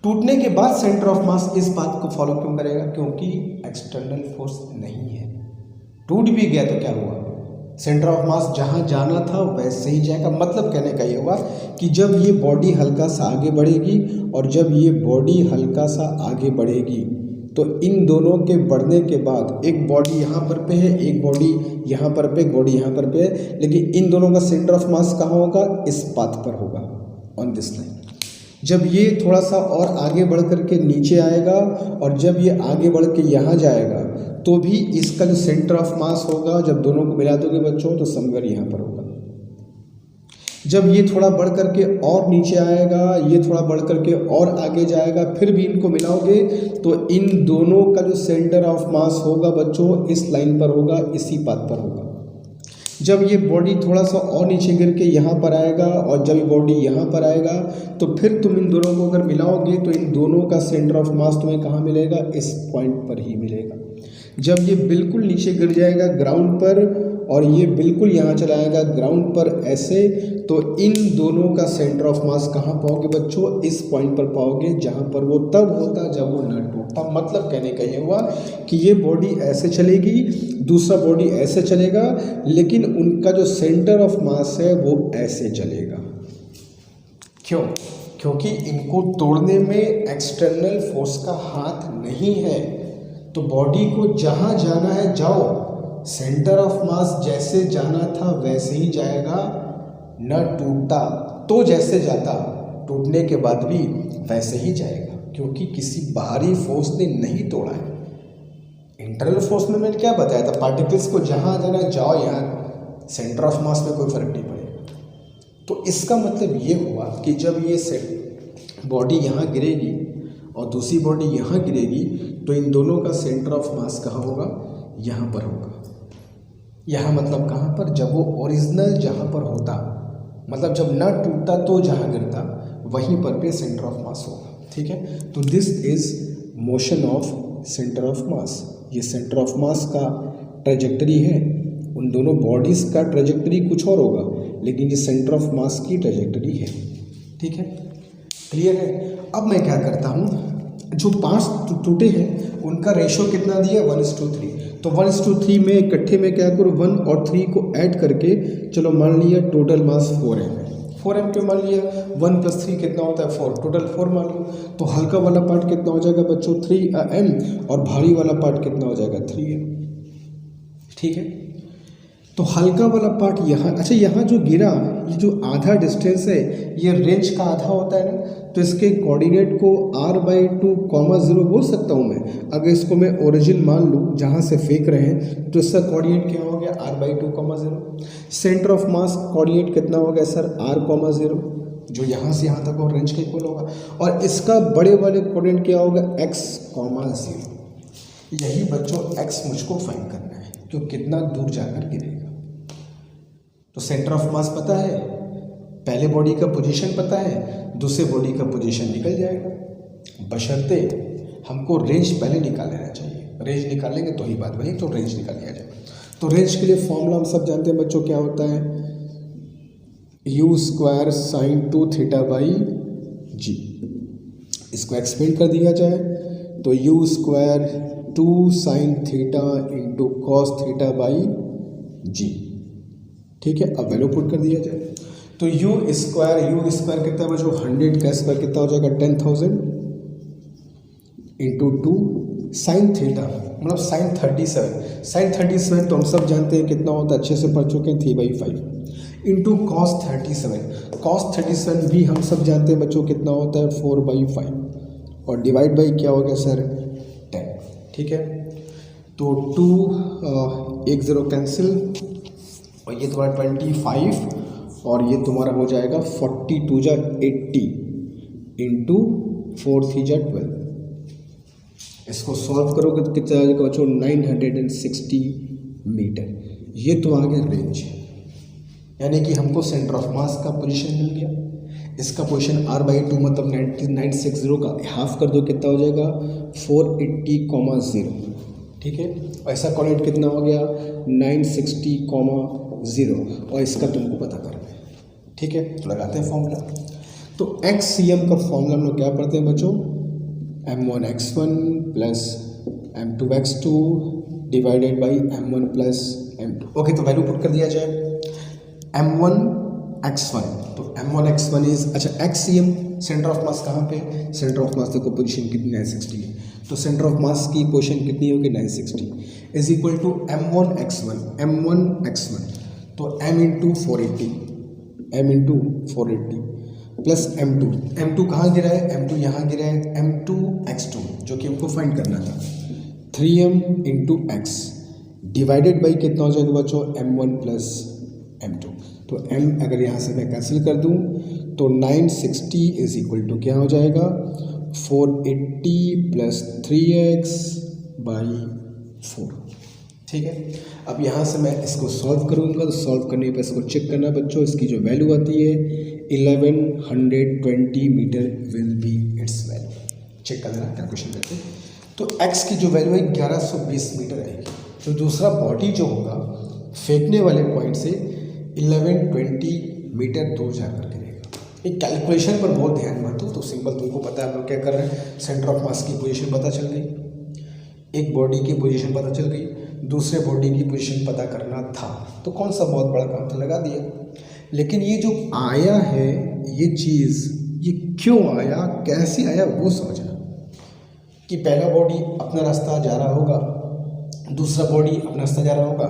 टूटने के बाद सेंटर ऑफ मास इस बात को फॉलो क्यों करेगा? क्योंकि एक्सटर्नल फोर्स नहीं है। टूट भी गया तो क्या हुआ, सेंटर ऑफ मास जहाँ जाना था वैसे ही जाएगा। मतलब कहने का ये हुआ कि जब ये बॉडी हल्का सा आगे बढ़ेगी और जब ये बॉडी हल्का सा आगे बढ़ेगी तो इन दोनों के बढ़ने के बाद एक बॉडी यहाँ पर पे है, एक बॉडी यहाँ पर पे, एक बॉडी यहाँ पर पे है, लेकिन इन दोनों का सेंटर ऑफ मास कहाँ होगा? इस पाथ पर होगा, ऑन दिस लाइन। जब ये थोड़ा सा और आगे बढ़ कर के नीचे आएगा और जब ये आगे बढ़ के यहाँ जाएगा तो भी इसका जो सेंटर ऑफ मास होगा, जब दोनों को मिला दोगे बच्चों, तो समवेयर यहाँ पर होगा। जब ये थोड़ा बढ़ करके और नीचे आएगा, ये थोड़ा बढ़ करके और आगे जाएगा, फिर भी इनको मिलाओगे तो इन दोनों का जो सेंटर ऑफ मास होगा बच्चों इस लाइन पर होगा, इसी पाथ पर होगा। जब ये बॉडी थोड़ा सा और नीचे गिर के यहाँ पर आएगा और जब ये बॉडी यहाँ पर आएगा तो फिर तुम इन दोनों को अगर मिलाओगे तो इन दोनों का सेंटर ऑफ मास तुम्हें कहाँ मिलेगा? इस पॉइंट पर ही मिलेगा। जब ये बिल्कुल नीचे गिर जाएगा ग्राउंड पर और ये बिल्कुल यहाँ चला आएगा ग्राउंड पर ऐसे, तो इन दोनों का सेंटर ऑफ मास कहाँ पाओगे बच्चों? इस पॉइंट पर पाओगे, जहाँ पर वो तब होता जब वो न टूटता। मतलब कहने का ये हुआ कि ये बॉडी ऐसे चलेगी, दूसरा बॉडी ऐसे चलेगा, लेकिन उनका जो सेंटर ऑफ मास है वो ऐसे चलेगा। क्यों? क्योंकि इनको तोड़ने में एक्सटर्नल फोर्स का हाथ नहीं है। तो बॉडी को जहाँ जाना है जाओ, सेंटर ऑफ मास जैसे जाना था वैसे ही जाएगा, न टूटता तो जैसे जाता, टूटने के बाद भी वैसे ही जाएगा, क्योंकि किसी बाहरी फोर्स ने नहीं तोड़ा है। इंटरनल फोर्स में मैंने क्या बताया था? पार्टिकल्स को जहाँ जाना है जाओ यार, सेंटर ऑफ मास में कोई फर्क नहीं पड़ेगा। तो इसका मतलब ये हुआ कि जब ये बॉडी यहाँ गिरेगी और दूसरी बॉडी यहाँ गिरेगी तो इन दोनों का सेंटर ऑफ मास कहाँ होगा? यहाँ पर होगा। यहाँ मतलब कहाँ पर? जब वो ओरिजिनल जहाँ पर होता, मतलब जब ना टूटता तो जहाँ गिरता, वहीं पर पे सेंटर ऑफ मास होगा। ठीक है, तो this is motion of centre of मास। ये सेंटर ऑफ मास का ट्रेजेक्टरी है। उन दोनों बॉडीज़ का ट्रेजेक्टरी कुछ और होगा, लेकिन ये सेंटर ऑफ मास की ट्रेजेक्टरी है। ठीक है, क्लियर है? अब मैं क्या करता हूँ, जो 5 टूटे हैं उनका रेशो कितना दिया? 1:3। तो 1:3 में इकट्ठे में क्या करूँ, 1 और 3 को ऐड करके, चलो मान लिया टोटल मास 4m है। 4m क्यों मान लिया? 1 + 3 कितना होता है? 4, टोटल 4 मान लो। तो हल्का वाला पार्ट कितना हो जाएगा बच्चों? 3m, और भारी वाला पार्ट कितना हो जाएगा? 3m। ठीक है, तो हल्का वाला पार्ट यहाँ, अच्छा यहाँ जो गिरा, ये जो आधा डिस्टेंस है ये रेंज का आधा होता है ना, तो इसके कोऑर्डिनेट को r/2, 0 बोल सकता हूँ मैं। अगर इसको मैं ओरिजिन मान लूँ जहाँ से फेंक रहे हैं, तो इसका कोऑर्डिनेट क्या हो गया? r/2, 0। Centre of mass coordinate कितना हो गया सर? r, 0, जो यहाँ से यहाँ तक और रेंज के इक्वल होगा। और इसका बड़े वाले कोऑर्डिनेट क्या होगा? x, 0। यही बच्चों x मुझको फाइंड करना है, जो कितना दूर जाकर गिरेगा। तो सेंटर ऑफ मास पता है, पहले बॉडी का पोजीशन पता है, दूसरे बॉडी का पोजीशन निकल जाएगा, बशर्ते हमको रेंज पहले निकाल लेना चाहिए। रेंज निकालेंगे तो ही बात बनी, तो रेंज निकाल लिया जाएगा। तो रेंज के लिए फॉर्मूला हम सब जानते हैं बच्चों, क्या होता है? u² sin2θ/g। इसको एक्सपेंड कर दिया जाए तो u² 2 sin θ × cos θ/g। ठीक है, अब वैल्यू पुट कर दिया जाए तो u² कितना बच्चों? 100 का स्क्वायर कितना हो जाएगा? 10,000 × 2 sin θ, मतलब sin 37। sin 37 तो हम सब जानते हैं कितना होता है, अच्छे से पढ़ चुके हैं, 3/5 × cos 37। cos 37 भी हम सब जानते हैं बच्चों कितना होता है? 4/5, और डिवाइड बाई क्या हो गया सर? 10। ठीक है, तो 2 1 0 कैंसिल, और ये तुम्हारा 25, और ये तुम्हारा हो जाएगा 42 × 80 × 4 3 × 12। इसको सॉल्व करोगे तो कितना आ जाएगा बच्चों? 960 मीटर। ये तो आ गया रेंज, यानी कि हमको सेंटर ऑफ मास का पोजीशन मिल गया। इसका पोजीशन r/2 मतलब 960 का हाफ कर दो, कितना हो जाएगा? 480, 0। ठीक है, और ऐसा कोऑर्डिनेट कितना हो गया? 960, 0, और इसका तुमको पता करना है। ठीक है, तो लगाते हैं फॉर्मूला। तो XCM का फॉर्मूला हम लोग क्या पढ़ते हैं बच्चों? m1x1 + m2x2 divided by m1 + m2। Okay, तो वैल्यू पुट कर दिया जाए। m1x1, तो m1x1 इज, अच्छा XCM सेंटर ऑफ मास कहाँ पे? सेंटर ऑफ मास देखो पोजीशन कितनी है? 60 है। तो सेंटर ऑफ मास की पोजीशन कितनी होगी 960 इज इक्वल टू m1x1 तो m इंटू 480 प्लस m2 कहाँ गिरा है, m2 यहाँ गिरा है, m2x2 जो कि हमको फाइंड करना था 3m into x divided by कितना हो जाएगा बच्चों m1 प्लस m2। तो m अगर यहाँ से मैं कैंसिल कर दूँ तो 960 इज इक्वल टू क्या हो जाएगा 480 प्लस 3x बाई 4। ठीक है, अब यहाँ से मैं इसको सॉल्व करूँगा तो सॉल्व करने पर इसको चेक करना बच्चों, इसकी जो वैल्यू आती है 1120 metre will be its value. Check कर लेना कैलकुलेशन करके। तो x की जो वैल्यू है 1120 मीटर आएगी। तो दूसरा बॉडी जो होगा फेंकने वाले पॉइंट से 1120 मीटर दूर जाकर गिरेगा। एक कैलकुलेशन पर बहुत ध्यान मत दो, तो सिंपल तुमको पता है हम लोग क्या कर रहे हैं, सेंटर ऑफ मास की पोजीशन पता चल गई, एक बॉडी की पोजीशन पता चल गई, दूसरे बॉडी की पोजीशन पता करना था, तो कौन सा बहुत बड़ा काम था, लगा दिया। लेकिन ये जो आया है ये चीज़, ये क्यों आया, कैसे आया, वो समझना कि पहला बॉडी अपना रास्ता जा रहा होगा, दूसरा बॉडी अपना रास्ता जा रहा होगा,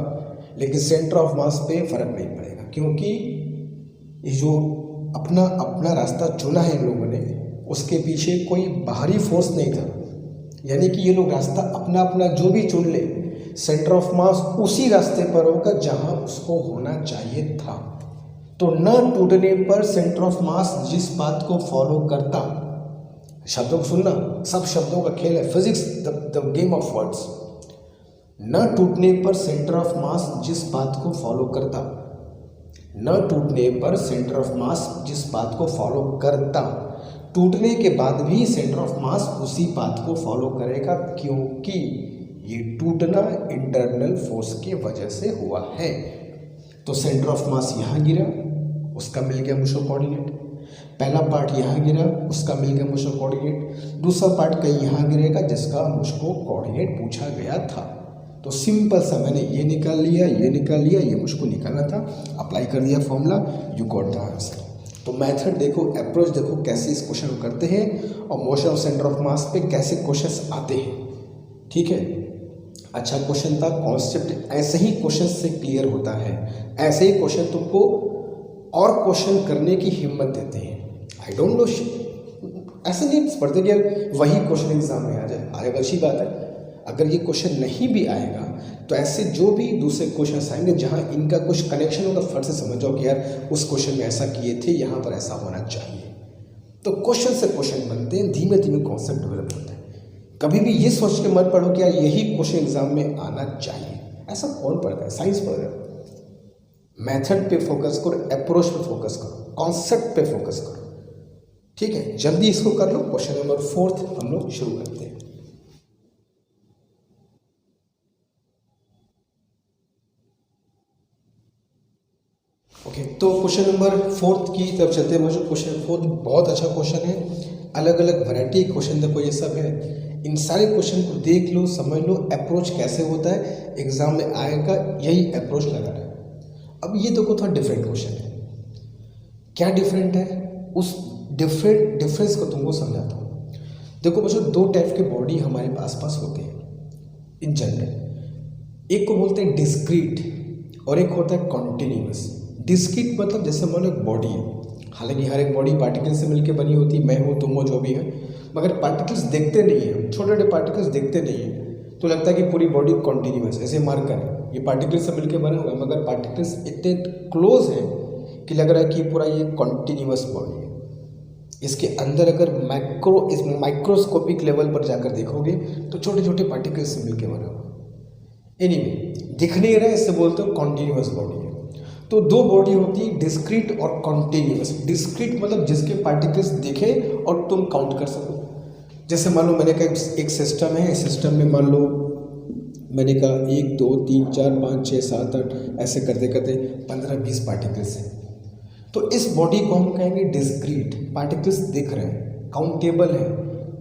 लेकिन सेंटर ऑफ मास पे फर्क नहीं पड़ेगा, क्योंकि ये जो अपना रास्ता चुना है इन लोगों ने, उसके पीछे कोई बाहरी फोर्स नहीं था। यानी कि ये लोग रास्ता अपना अपना जो भी चुन ले, सेंटर ऑफ मास उसी रास्ते पर होगा जहां उसको होना चाहिए था। तो न टूटने पर सेंटर ऑफ मास जिस बात को फॉलो करता, शब्दों को सुनना, सब शब्दों का खेल है, physics the game of words. न टूटने पर सेंटर ऑफ मास जिस बात को फॉलो करता, न टूटने पर सेंटर ऑफ मास जिस बात को फॉलो करता, टूटने के बाद भी सेंटर ऑफ मास उसी बात को फॉलो करेगा, क्योंकि ये टूटना इंटरनल फोर्स की वजह से हुआ है। तो सेंटर ऑफ मास यहाँ गिरा, उसका मिल गया मुझको कोऑर्डिनेट, पहला पार्ट यहाँ गिरा, उसका मिल गया मुझको कोऑर्डिनेट, दूसरा पार्ट कहीं यहाँ गिरेगा जिसका मुझको कोऑर्डिनेट पूछा गया था। तो सिंपल सा मैंने ये निकाल लिया, ये निकाल लिया, ये मुझको निकालना था, अप्लाई कर दिया formula, you got the answer. तो मेथड देखो, अप्रोच देखो कैसे इस क्वेश्चन को करते हैं, और मोशन ऑफ सेंटर ऑफ मास पे कैसे क्वेश्चंस आते हैं। ठीक है, अच्छा क्वेश्चन था, कॉन्सेप्ट ऐसे ही क्वेश्चन से क्लियर होता है, ऐसे ही क्वेश्चन तुमको और क्वेश्चन करने की हिम्मत देते हैं। आई डोंट नो, ऐसे नहीं पढ़ते कि वही क्वेश्चन एग्जाम में आ जाए, आएगा, अच्छी बात है। अगर ये क्वेश्चन नहीं भी आएगा तो ऐसे जो भी दूसरे क्वेश्चन आएंगे जहाँ इनका कुछ कनेक्शन होगा, फट से समझ जाओ कि यार उस क्वेश्चन में ऐसा किए थे, यहाँ पर ऐसा होना चाहिए। तो क्वेश्चन से क्वेश्चन बनते हैं, धीमे धीमे कॉन्सेप्ट डेवलप होता है। कभी भी ये सोच के मत पढ़ो कि यार यही क्वेश्चन एग्जाम में आना चाहिए, ऐसा कौन पढ़ता है, साइंस पढ़ रहे हो। मेथड पे फोकस करो, अप्रोच पे फोकस करो, कॉन्सेप्ट पे फोकस करो। ठीक है, जल्दी इसको कर लो। क्वेश्चन नंबर 4 हम लोग शुरू करते हैं। ओके, तो क्वेश्चन नंबर 4 की तरफ चलते हैं। मुझे क्वेश्चन 4 बहुत अच्छा क्वेश्चन है, अलग अलग वैरायटी के क्वेश्चन देखो ये सब है, इन सारे क्वेश्चन को देख लो, समझ लो, अप्रोच कैसे होता है, एग्जाम में आएगा, यही अप्रोच लगाना है। अब ये देखो थोड़ा डिफरेंट क्वेश्चन है, क्या डिफरेंट है, उस डिफरेंस को तुमको समझाता हूँ। देखो बच्चों, दो टाइप के बॉडी हमारे आसपास होते हैं इन जनरल, एक को बोलते हैं डिस्क्रीट और एक होता है कॉन्टिन्यूस। डिस्क्रीट मतलब जैसे मान लो एक बॉडी है, हालांकि हर एक बॉडी पार्टिकल से मिलकर बनी होती है, मैं हूँ, तुम हो, जो भी है, मगर पार्टिकल्स देखते नहीं है, छोटे छोटे पार्टिकल्स देखते नहीं है, तो लगता है कि पूरी बॉडी कॉन्टिन्यूस, ऐसे मार्कर है, ये पार्टिकल से मिलकर बना हुआ है, मगर पार्टिकल्स इतने क्लोज है कि लग रहा है कि पूरा ये कॉन्टिन्यूस बॉडी है। इसके अंदर अगर माइक्रोस्कोपिक लेवल पर जाकर देखोगे तो छोटे छोटे पार्टिकल्स से मिलकर बना हुआ। एनीवे, दिख नहीं रहा है, इससे बोलते हो कॉन्टिन्यूस बॉडी है। तो दो बॉडी होती है, डिस्क्रीट और कॉन्टिन्यूस। डिस्क्रीट मतलब जिसके पार्टिकल्स दिखे और तुम काउंट कर सको। जैसे मान लो मैंने कहा एक सिस्टम है, इस सिस्टम में मान लो मैंने कहा 1 2 3 4 5 6 7 8 ऐसे करते करते 15-20 पार्टिकल्स हैं। तो इस बॉडी को हम कहेंगे डिस्क्रीट, पार्टिकल्स दिख रहे हैं, काउंटेबल है।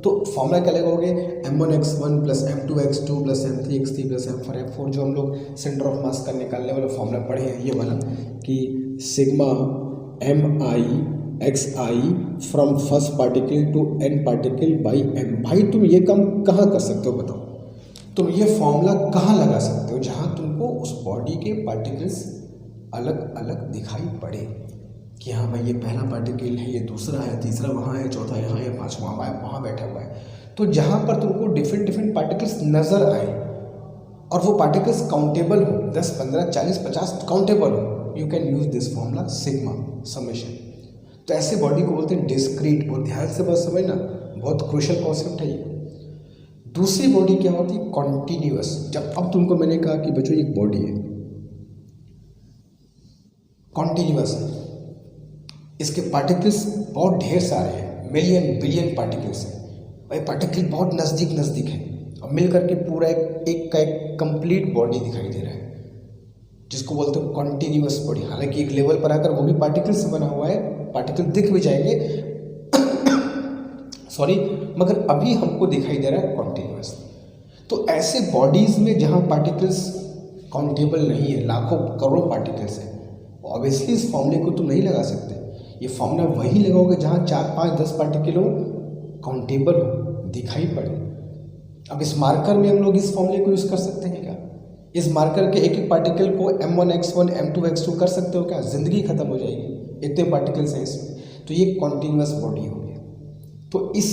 तो फॉर्मूला क्या लगाओगे, m1x1 plus m2x2 plus m3x3 plus m4x4, जो हम लोग सेंटर ऑफ मास का निकालने वाला फॉर्मूला पढ़े हैं, ये वाला कि sigma mi X I from first particle to N particle by M. भाई तुम ये काम कहाँ कर सकते हो बताओ? तुम ये फॉर्मूला कहाँ लगा सकते हो जहाँ तुमको उस बॉडी के पार्टिकल्स अलग अलग दिखाई पड़े कि हाँ भाई ये पहला पार्टिकल है, ये दूसरा है, तीसरा वहाँ है, चौथा यहाँ है, पाँचवा वहाँ बैठा हुआ है। तो जहाँ पर तुमको डिफरेंट डिफरेंट पार्टिकल्स नज़र आए और वो पार्टिकल्स काउंटेबल हो, 10, 15, 40, 50 काउंटेबल हो, you can use this formula sigma summation. तो ऐसे बॉडी को बोलते हैं डिस्क्रीट। बहुत ध्यान से बस समझना, बहुत क्रूशियल कॉन्सेप्ट है ये। दूसरी बॉडी क्या होती है? कॉन्टिन्यूअस। जब अब तुमको मैंने कहा कि बच्चों एक बॉडी है कॉन्टिन्यूअस है, इसके पार्टिकल्स बहुत ढेर सारे हैं, मिलियन बिलियन पार्टिकल्स हैं भाई, पार्टिकल बहुत नज़दीक नज़दीक है और मिल करके पूरा एक का एक कंप्लीट बॉडी दिखाई दे रहा है, जिसको बोलते हैं कॉन्टिन्यूअस बॉडी। हालांकि एक लेवल पर आकर वो भी पार्टिकल से बना हुआ है, पार्टिकल दिख भी जाएंगे सॉरी, मगर अभी हमको दिखाई दे रहा है कॉन्टिन्यूअस। तो ऐसे बॉडीज़ में जहाँ पार्टिकल्स काउंटेबल नहीं है, लाखों करोड़ों पार्टिकल्स हैं, ऑब्वियसली इस फॉर्मूले को तुम नहीं लगा सकते। ये फॉर्मूला वही लगाओगे जहाँ 4, 5, 10 पार्टिकल हो, काउंटेबल हो, दिखाई पड़े। अब इस मार्कर में हम लोग इस फॉर्मूले को यूज़ कर सकते हैं क्या? इस मार्कर के एक एक पार्टिकल को m1x1 m2 x2 कर सकते हो क्या? ज़िंदगी खत्म हो जाएगी, इतने पार्टिकल्स हैं इसमें। तो ये कॉन्टिन्यूअस बॉडी हो गया। तो इस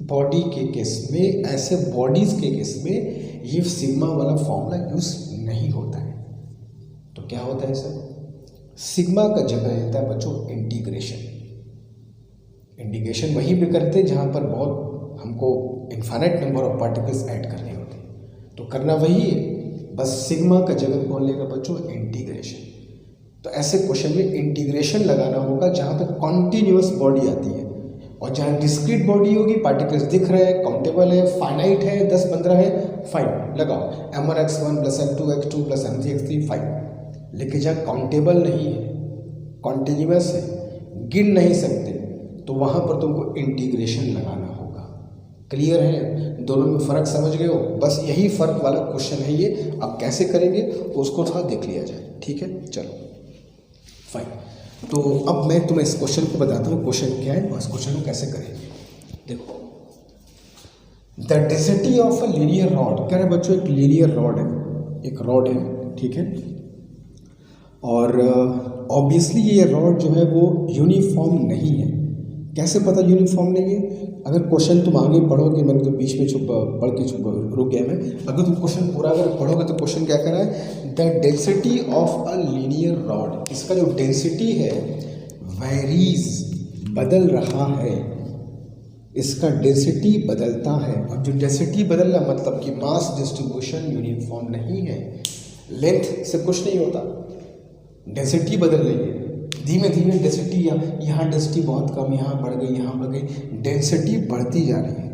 बॉडी के केस में, ऐसे बॉडीज़ के केस में ये सिग्मा वाला फॉर्मूला यूज़ नहीं होता है। तो क्या होता है सर? सिग्मा का जगह रहता है बच्चों इंटीग्रेशन। इंटीग्रेशन वहीं पे करते हैं जहाँ पर बहुत हमको infinite number of particles add करने होते हैं। तो करना वही है, बस सिग्मा का जगह कौन लेगा बच्चों? इंटीग्रेशन। तो ऐसे क्वेश्चन में इंटीग्रेशन लगाना होगा जहाँ पर कॉन्टिन्यूअस बॉडी आती है, और जहाँ डिस्क्रीट बॉडी होगी, पार्टिकल्स दिख रहे हैं, काउंटेबल है, फाइनाइट है, 10, 15 है, फाइन लगाओ m1x1 + m2x2 + m3x3 फाइन। लेकिन जहाँ काउंटेबल नहीं है, कॉन्टिन्यूअस है, गिन नहीं सकते, तो वहाँ पर तुमको इंटीग्रेशन लगाना होगा। क्लियर है? दोनों में फ़र्क समझ गए हो? बस यही फ़र्क वाला क्वेश्चन है ये। अब कैसे करेंगे उसको थोड़ा देख लिया जाए, ठीक है? चलो फाइन। तो अब मैं तुम्हें इस क्वेश्चन को बताता हूँ क्वेश्चन क्या है और इस क्वेश्चन को कैसे करेंगे। देखो, the density of a linear rod. कह रहे बच्चों एक लीनियर रॉड है, एक रॉड है, ठीक है, और ऑब्वियसली ये रॉड जो है वो यूनिफॉर्म नहीं है। कैसे पता यूनिफॉर्म नहीं है? अगर क्वेश्चन तुम आगे पढ़ोगे, मैंने तो बीच में पढ़ के रुक गया मैं। अगर तुम क्वेश्चन पूरा अगर पढ़ोगे तो क्वेश्चन क्या कर रहा है? The density of a linear rod. इसका जो डेंसिटी है वेरीज, बदल रहा है, इसका डेंसिटी बदलता है। अब जो डेंसिटी बदल रहा मतलब कि मास डिस्ट्रीब्यूशन यूनिफॉर्म नहीं है, लेंथ से कुछ नहीं होता, डेंसिटी बदल रही है धीमे धीमे। डेंसिटी यहाँ डेंसिटी बहुत कम, यहाँ बढ़ गई, यहाँ बढ़ गई, डेंसिटी बढ़ती जा रही है।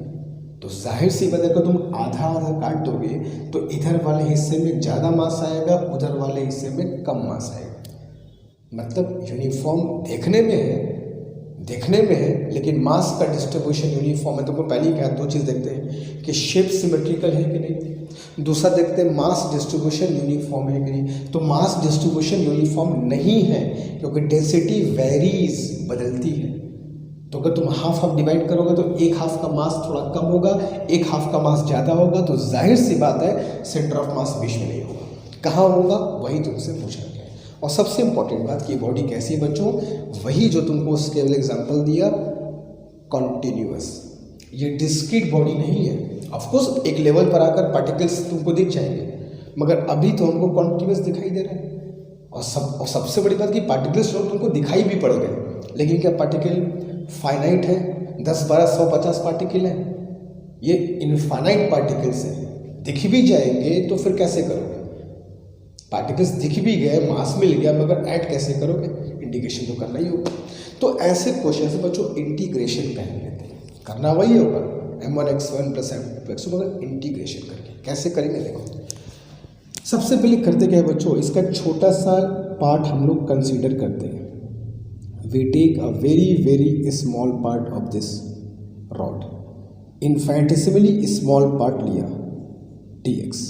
तो जाहिर सी बात है कि तुम आधा आधा काट दोगे तो इधर वाले हिस्से में ज़्यादा मास आएगा, उधर वाले हिस्से में कम मास आएगा। मतलब यूनिफॉर्म देखने में है लेकिन मास का डिस्ट्रीब्यूशन यूनिफॉर्म है। तुमको पहले ही कहा, दो चीज़ देखते हैं कि शेप सिमेट्रिकल है कि नहीं, दूसरा देखते हैं मास डिस्ट्रीब्यूशन यूनिफॉर्म है कि नहीं। तो मास डिस्ट्रीब्यूशन यूनिफॉर्म नहीं है क्योंकि डेंसिटी वेरीज, बदलती है। तो अगर तुम हाफ डिवाइड करोगे तो एक हाफ का मास थोड़ा कम होगा, एक हाफ का मास ज़्यादा होगा, तो जाहिर सी बात है सेंटर ऑफ मास बीच में नहीं होगा। कहाँ होगा वही तुमसे पूछा गया है। और सबसे इंपॉर्टेंट बात कि बॉडी कैसी है बच्चों, वही जो तुमको उसके एग्जाम्पल दिया, कॉन्टिन्यूअस। ये डिस्क्रीट बॉडी नहीं है। ऑफकोर्स एक लेवल पर आकर पार्टिकल्स तुमको दिख जाएंगे, मगर अभी तो हमको कॉन्टिन्यूअस दिखाई दे रहे हैं। और सबसे बड़ी बात कि पार्टिकल्स तुमको दिखाई भी पड़ गए, लेकिन क्या पार्टिकल फाइनाइट है? 10, 12, 100, 50 पार्टिकल है? ये इनफाइनाइट पार्टिकल्स हैं। दिख भी जाएंगे तो फिर कैसे करोगे? पार्टिकल्स दिख भी गए, मास मिल गया, मगर ऐड कैसे करोगे? इंटीग्रेशन तो करना ही होगा। तो ऐसे क्वेश्चन से बच्चों इंटीग्रेशन पहन लेते हैं, करना वही होगा m1x1 + m2x2, मगर इंटीग्रेशन करके। कैसे करेंगे देखो, सबसे पहले करते क्या है बच्चों, इसका छोटा सा पार्ट हम लोग कंसीडर करते हैं। We take a very small part of this rod, infinitesimally small part लिया dx।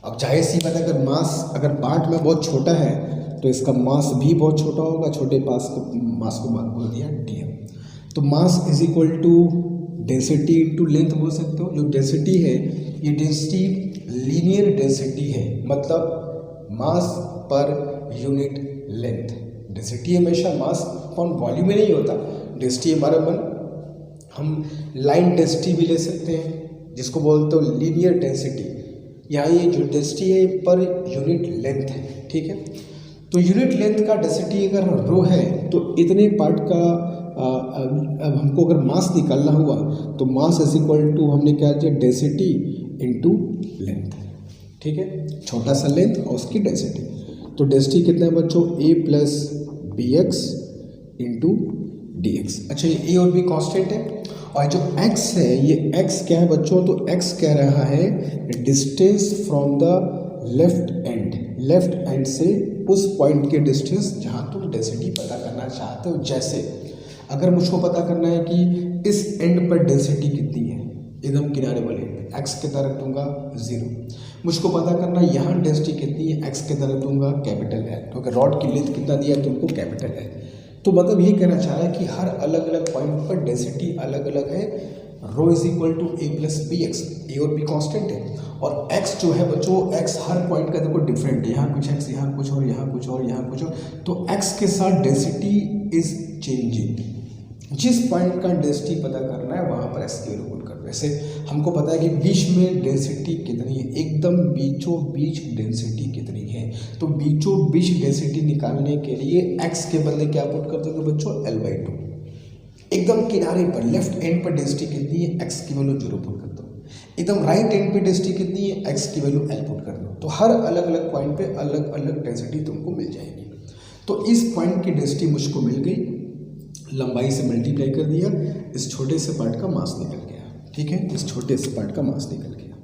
अब जाहिर सी बात, अगर मास अगर पार्ट में बहुत छोटा है तो इसका मास भी बहुत छोटा होगा, छोटे मास को बोल दिया dm। तो mass is equal to density into length बोल सकते हो। जो डेंसिटी है ये डेंसिटी लीनियर डेंसिटी है, मतलब मास पर यूनिट लेंथ। डेंसिटी हमेशा मास अपॉन वॉल्यूम में नहीं होता, डेंसिटी हमारा हम लाइन डेंसिटी भी ले सकते हैं जिसको बोलते हो लीनियर डेंसिटी। यहाँ ये जो डेंसिटी है पर यूनिट लेंथ है, ठीक है। तो यूनिट लेंथ का डेंसिटी अगर रो है तो इतने पार्ट का अब हमको अगर मास निकालना हुआ तो मास इज इक्वल टू हमने क्या किया डेंसिटी इनटू लेंथ, ठीक है। छोटा सा लेंथ और उसकी डेंसिटी। तो डेंसिटी कितना है बच्चों a plus B X into D X. अच्छा ये a और b कांस्टेंट है और जो x है ये x क्या है बच्चों, तो x कह रहा है distance from the left and से उस पॉइंट के डिस्टेंस जहाँ तुम डेंसिटी पता करना चाहते हो। जैसे अगर मुझको पता करना है कि इस एंड पर डेंसिटी कितनी है, एकदम किनारे वाले x कितना रख दूंगा 0। मुझको पता करना है यहाँ डेंसिटी कितनी है, x कितना रख दूंगा कैपिटल L, क्योंकि रॉड की लेंथ कितना दिया है तुमको कैपिटल L। तो मतलब ये कहना चाह रहा है कि हर अलग अलग पॉइंट पर डेंसिटी अलग अलग है। Rho is equal to a plus B X, A और बी कॉन्स्टेंट है और x जो है बच्चों x हर पॉइंट का देखो डिफरेंट है, यहाँ कुछ x, यहाँ कुछ और, यहाँ कुछ और, यहाँ कुछ और। तो x के साथ डेंसिटी इज चेंजिंग। जिस पॉइंट का डेंसिटी पता करना है वहाँ पर x की वैल्यू पुट कर दो। वैसे हमको पता है कि बीच में डेंसिटी कितनी है, एकदम बीचों बीच डेंसिटी कितनी है। तो बीचों बीच डेंसिटी निकालने के लिए x के बदले क्या पुट कर दोगे बच्चों L/2। एकदम किनारे पर लेफ्ट एंड पर डेंसिटी कितनी है, x की वैल्यू 0 पुट कर दो। एकदम राइट एंड पे डेंसिटी कितनी है, x की वैल्यू L पुट कर दो। तो हर अलग अलग पॉइंट पे अलग अलग डेंसिटी तुमको मिल जाएगी। तो इस पॉइंट की डेंसिटी मुझको मिल गई, लंबाई से मल्टीप्लाई कर दिया, इस छोटे से पार्ट का मास निकल गया, ठीक है। इस छोटे से पार्ट का मास निकल गया।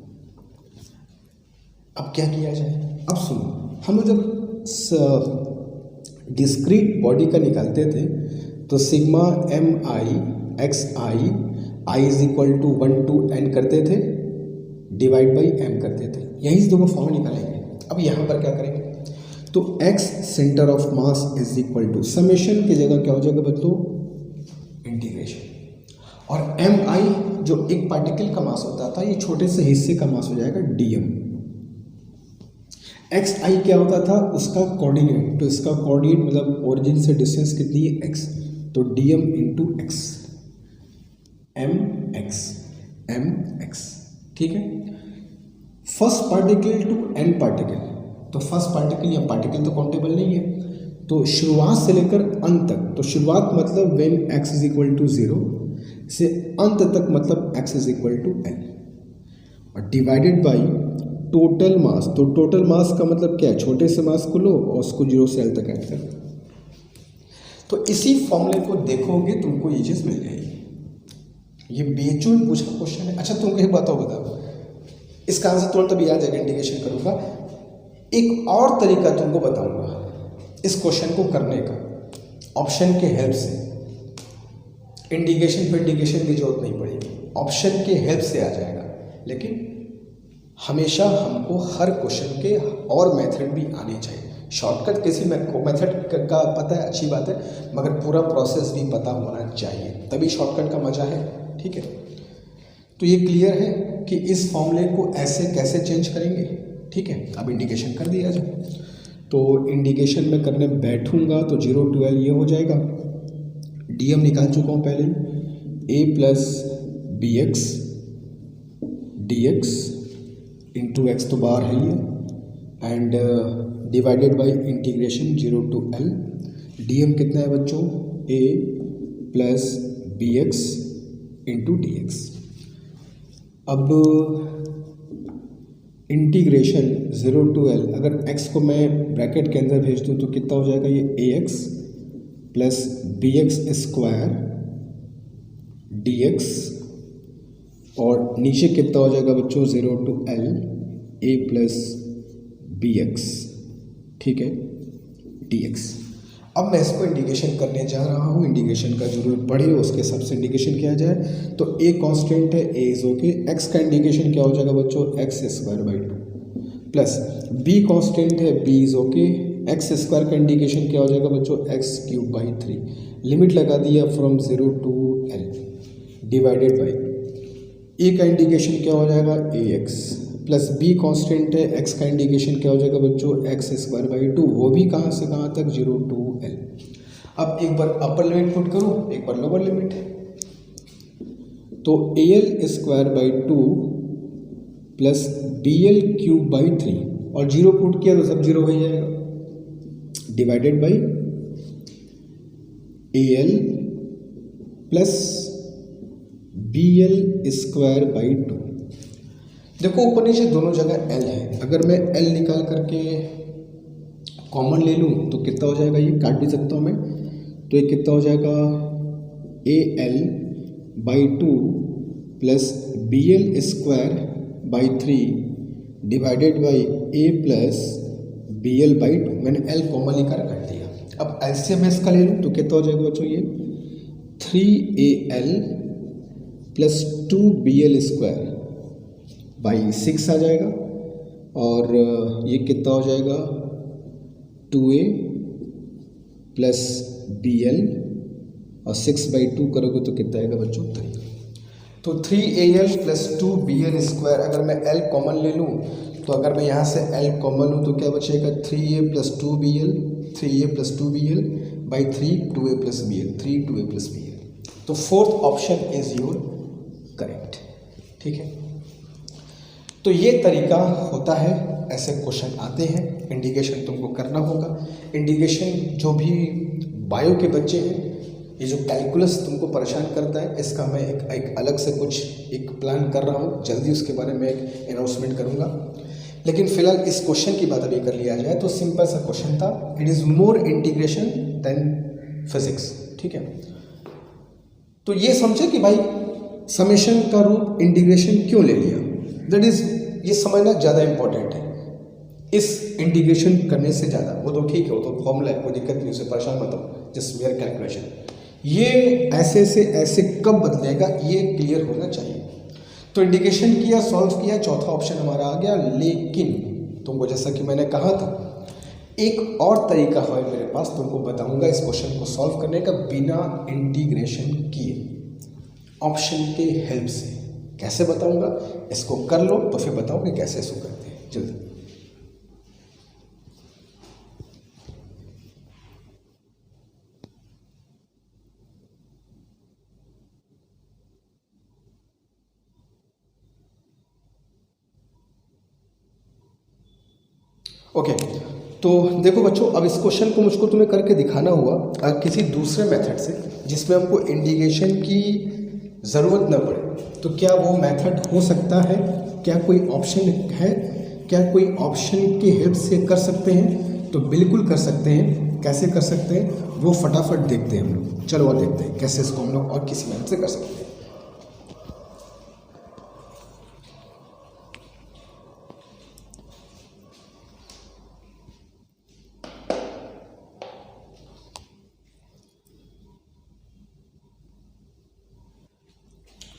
अब क्या किया जाए, अब सुनो, हम जब डिस्क्रीट बॉडी का निकालते थे तो sigma M I X I is equal to 1 to n करते थे, डिवाइड बाई m करते थे। यहीं से दोनों फॉर्म निकालेंगे। अब यहाँ पर क्या करेंगे, तो x centre of mass is equal to summation की जगह क्या हो जाएगा बच्चों इंटीग्रेशन, और एम आई जो एक पार्टिकल का मास होता था ये छोटे से हिस्से का मास हो जाएगा dm। एक्स आई क्या होता था उसका कोऑर्डिनेट, तो इसका कोऑर्डिनेट मतलब ओरिजिन से डिस्टेंस कितनी है x, तो dm into X M X, ठीक है। First particle to end particle, तो फर्स्ट पार्टिकल या पार्टिकल तो काउंटेबल नहीं है, तो शुरुआत से लेकर अंत तक, तो शुरुआत मतलब when x is equal to 0 से अंत तक मतलब x is equal to l, और डिवाइडेड बाई टोटल मास। तो टोटल मास का मतलब क्या है, छोटे से मास को लो और उसको 0 से l तक ऐड कर दो। तो इसी फॉर्मूले को देखोगे तुमको ये चीज़ मिल जाएगी। ये बीएचओ में पूछा क्वेश्चन है। अच्छा तुमको ये बताओ, इसका आंसर तुरंत अभी आ जाएगा, इंडिकेशन करूँगा। एक और तरीका तुमको बताऊंगा इस क्वेश्चन को करने का, ऑप्शन के हेल्प से। इंडिकेशन पे इंडिकेशन की जरूरत नहीं पड़ेगी, ऑप्शन के हेल्प से आ जाएगा। लेकिन हमेशा हमको हर क्वेश्चन के और मेथड भी आने चाहिए। शॉर्टकट किसी मेथड का पता है, अच्छी बात है, मगर पूरा प्रोसेस भी पता होना चाहिए, तभी शॉर्टकट का मजा है, ठीक है। तो ये क्लियर है कि इस फॉर्मूले को ऐसे कैसे चेंज करेंगे, ठीक है। अब इंडिकेशन कर दिया जाए, तो इंडिकेशन में करने बैठूंगा तो 0 to l ये हो जाएगा। dm निकाल चुका हूँ पहले, a plus B X D X into X तो बाहर है ये, and divided by integration 0 to l। dm कितना है बच्चों, a plus B X into D X. अब इंटीग्रेशन 0 to l, अगर x को मैं ब्रैकेट के अंदर भेज दूँ तो कितना हो जाएगा, ये ax plus B X square D X, और नीचे कितना हो जाएगा बच्चों 0 to l a plus B X, ठीक है, डी एक्स। अब मैं इसको इंडिकेशन करने जा रहा हूँ, इंडिकेशन का जरूरत पड़े उसके हिसाब से इंडिकेशन किया जाए। तो a कांस्टेंट है, a इज ओके, x का इंडिकेशन क्या हो जाएगा बच्चों x² by 2, plus b constant है, b is okay, x square का इंडिकेशन क्या हो जाएगा बच्चों, एक्स क्यूब बाई 3। लिमिट लगा दिया from 0 to L, divided by A का इंडिकेशन क्या हो जाएगा, A X plus B constant है, एक्स का इंडिकेशन क्या हो जाएगा बच्चों, एक्स स्क्वायर बाई 2, वो भी कहाँ से कहाँ तक, 0 टू एल। अब एक बार अपर लिमिट पुट करूँ, एक बार लोअर लिमिट, तो A L square by 2 plus B L cube by 3, और 0 पुट किया तो सब 0 हो जाएगा, divided by A L plus B L square by 2। देखो ऊपर नीचे दोनों जगह एल है, अगर मैं एल निकाल करके कॉमन ले लूँ तो कितना हो जाएगा, ये काट भी सकता हूँ मैं, तो ये कितना हो जाएगा, A L by 2 plus B L square by 3 divided by A plus B L by 2। मैंने एल कॉमन लेकर काट दिया। अब एलसीएम इसका ले लूँ तो कितना हो जाएगा बच्चों, ये 3AL plus 2BL square by 6 आ जाएगा, और ये कितना हो जाएगा, 2A प्लस BL और 6/2 करोगे तो कितना आएगा बच्चों, 3। तो 3AL प्लस 2BL स्क्वायर, अगर मैं L कॉमन ले लूँ तो अगर मैं यहाँ से L कॉमन लूँ तो क्या बचेगा, 3A plus 2BL, 3A plus 2BL by 3, 2A plus BL, 3 2A plus BL। तो fourth option is your correct. ठीक है, तो ये तरीका होता है, ऐसे क्वेश्चन आते हैं। इंडिकेशन तुमको करना होगा। इंडिकेशन जो भी बायो के बच्चे हैं, ये जो कैलकुलस तुमको परेशान करता है, इसका मैं एक अलग से कुछ एक प्लान कर रहा हूँ, जल्दी उसके बारे में एक अनाउंसमेंट करूँगा। लेकिन फिलहाल इस क्वेश्चन की बात अभी कर लिया जाए तो सिंपल सा क्वेश्चन था, it is more integration than physics. ठीक है, तो ये समझे कि भाई समेशन का रूप इंटीग्रेशन क्यों ले लिया, दैट इज ये समझना ज़्यादा इंपॉर्टेंट है इस इंटीग्रेशन करने से ज़्यादा। वो तो ठीक है, वो तो फॉर्मूला है, कोई दिक्कत नहीं, उसे परेशान मत हो, जस्ट मेयर कैलकुलेशन। ये ऐसे से ऐसे कब बदलेगा ये क्लियर होना चाहिए। तो इंटीग्रेशन किया, सॉल्व किया, चौथा ऑप्शन हमारा आ गया। लेकिन तुमको जैसा कि मैंने कहा था, एक और तरीका है मेरे पास, तुमको बताऊंगा इस क्वेश्चन को सॉल्व करने का बिना इंटीग्रेशन किए, ऑप्शन के हेल्प से। कैसे बताऊंगा, इसको कर लो तो फिर बताओ कि कैसे इसको करते हैं जल्दी। ओके, तो देखो बच्चों, अब इस क्वेश्चन को मुझको तुम्हें करके दिखाना हुआ किसी दूसरे मेथड से, जिसमें हमको इंटीग्रेशन की ज़रूरत न पड़े। तो क्या वो मेथड हो सकता है, क्या कोई ऑप्शन है, क्या कोई ऑप्शन की हेल्प से कर सकते हैं? तो बिल्कुल कर सकते हैं। कैसे कर सकते हैं वो फटाफट देखते हैं हम लोग। चलो और देखते हैं कैसे इसको हम लोग और किसी मेथड से कर सकते हैं।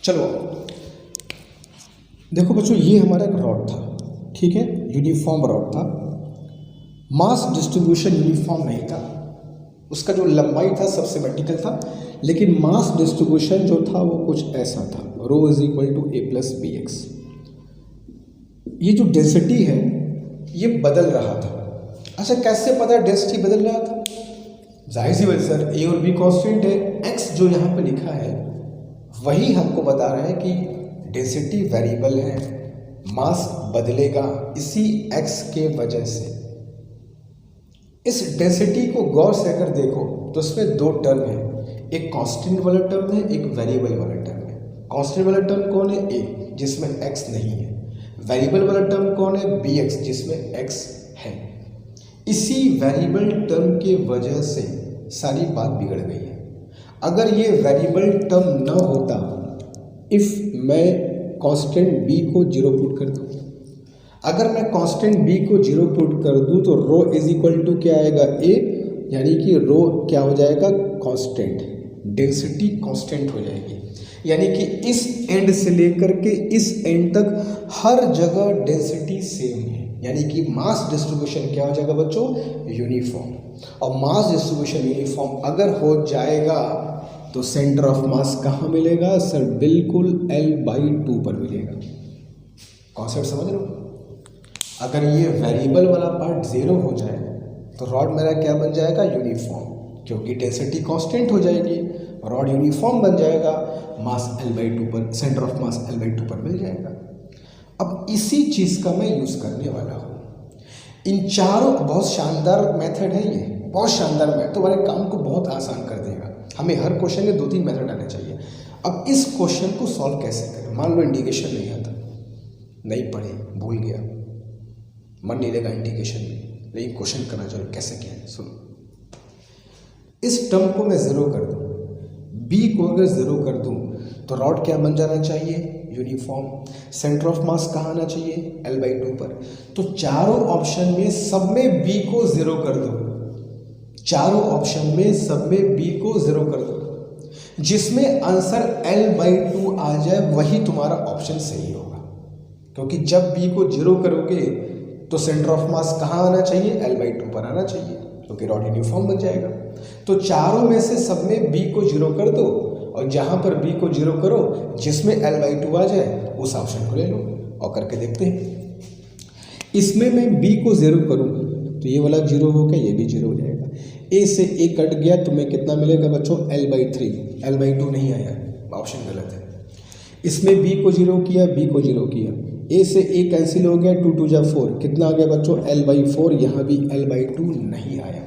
चलो देखो बच्चों, ये हमारा एक रॉड था, ठीक है, यूनिफॉर्म रॉड था। मास डिस्ट्रीब्यूशन यूनिफॉर्म नहीं था, उसका जो लंबाई था सब सिमेट्रिकल था, लेकिन मास डिस्ट्रीब्यूशन जो था वो कुछ ऐसा था, rho is equal to A plus B X. ये जो डेंसिटी है ये बदल रहा था। अच्छा, कैसे पता डेंसिटी बदल रहा था? जाहिर सी बात सर, ए और बी कांस्टेंट है, एक्स जो यहाँ पे लिखा है वही हमको बता रहा है कि डेंसिटी वेरिएबल है, मास बदलेगा इसी एक्स के वजह से। इस डेंसिटी को गौर से अगर देखो तो इसमें दो टर्म है, एक कांस्टेंट वाला टर्म है, एक वेरिएबल वाला टर्म है। कांस्टेंट वाला टर्म कौन है? ए, जिसमें एक्स नहीं है। वेरिएबल वाला टर्म कौन है? बी एक्स, जिसमें एक्स है। इसी वेरिएबल टर्म के वजह से सारी बात बिगड़ गई है। अगर ये वेरिएबल टर्म न होता, इफ मैं कांस्टेंट बी को 0 पुट कर दूं, अगर मैं कांस्टेंट बी को 0 पुट कर दूं तो रो इज इक्वल टू क्या आएगा? ए, यानी कि रो क्या हो जाएगा? कांस्टेंट, डेंसिटी कांस्टेंट हो जाएगी। यानी कि इस एंड से लेकर के इस एंड तक हर जगह डेंसिटी सेम है। यानी कि मास डिस्ट्रीब्यूशन क्या हो जाएगा बच्चों, यूनिफॉर्म। और मास डिस्ट्रीब्यूशन यूनिफॉर्म अगर हो जाएगा तो सेंटर ऑफ मास कहाँ मिलेगा सर, बिल्कुल L/2 पर मिलेगा। कॉन्सेप्ट समझ रहे हो? अगर ये वेरिएबल वाला पार्ट 0 हो जाए तो रॉड मेरा क्या बन जाएगा, यूनिफॉर्म, क्योंकि डेंसिटी कांस्टेंट हो जाएगी, रॉड यूनिफॉर्म बन जाएगा, मास L/2 पर, सेंटर ऑफ मास L/2 पर मिल जाएगा। अब इसी चीज़ का मैं यूज़ करने वाला हूँ। इन चारों, बहुत शानदार मेथड है ये, बहुत शानदार मेथड, तुम्हारे काम को बहुत आसान कर देगा। हमें हर क्वेश्चन में 2-3 मेथड आने चाहिए। अब इस क्वेश्चन को सॉल्व कैसे करें, मान लो इंडिकेशन नहीं आता, नहीं पढ़े, भूल गया, मन नहीं लगा इंडिकेशन में, लेकिन क्वेश्चन करना चाहिए, कैसे क्या है सुनो। इस टर्म को मैं 0 कर दूं, बी को अगर 0 कर दूं तो रॉड क्या बन जाना चाहिए, यूनिफॉर्म। सेंटर ऑफ मास कहाँ आना चाहिए, L/2 पर। तो चारों ऑप्शन में सब में बी को 0 कर दो, चारों ऑप्शन में सब में बी को 0 कर दो, जिसमें आंसर L/2 आ जाए वही तुम्हारा ऑप्शन सही होगा। क्योंकि जब बी को 0 करोगे तो सेंटर ऑफ मास कहाँ आना चाहिए, L/2 पर आना चाहिए, क्योंकि रॉड यूनिफॉर्म बन जाएगा। तो चारों में से सब में बी को 0 कर दो, और जहाँ पर बी को 0 करो जिसमें L/2 आ जाए उस ऑप्शन को ले लो, और करके देखते हैं। इसमें मैं बी को 0 करूँ तो ये वाला 0 होगा, ये भी 0 हो जाएगा। ए से ए कट गया तो मैं कितना मिलेगा बच्चों, L/3, L/2 नहीं आया, ऑप्शन गलत है। इसमें बी को 0 किया, बी को 0 किया, ए से ए कैंसिल हो गया, 2 2 4, कितना आ गया बच्चों, L/4, यहाँ भी L/2 नहीं आया।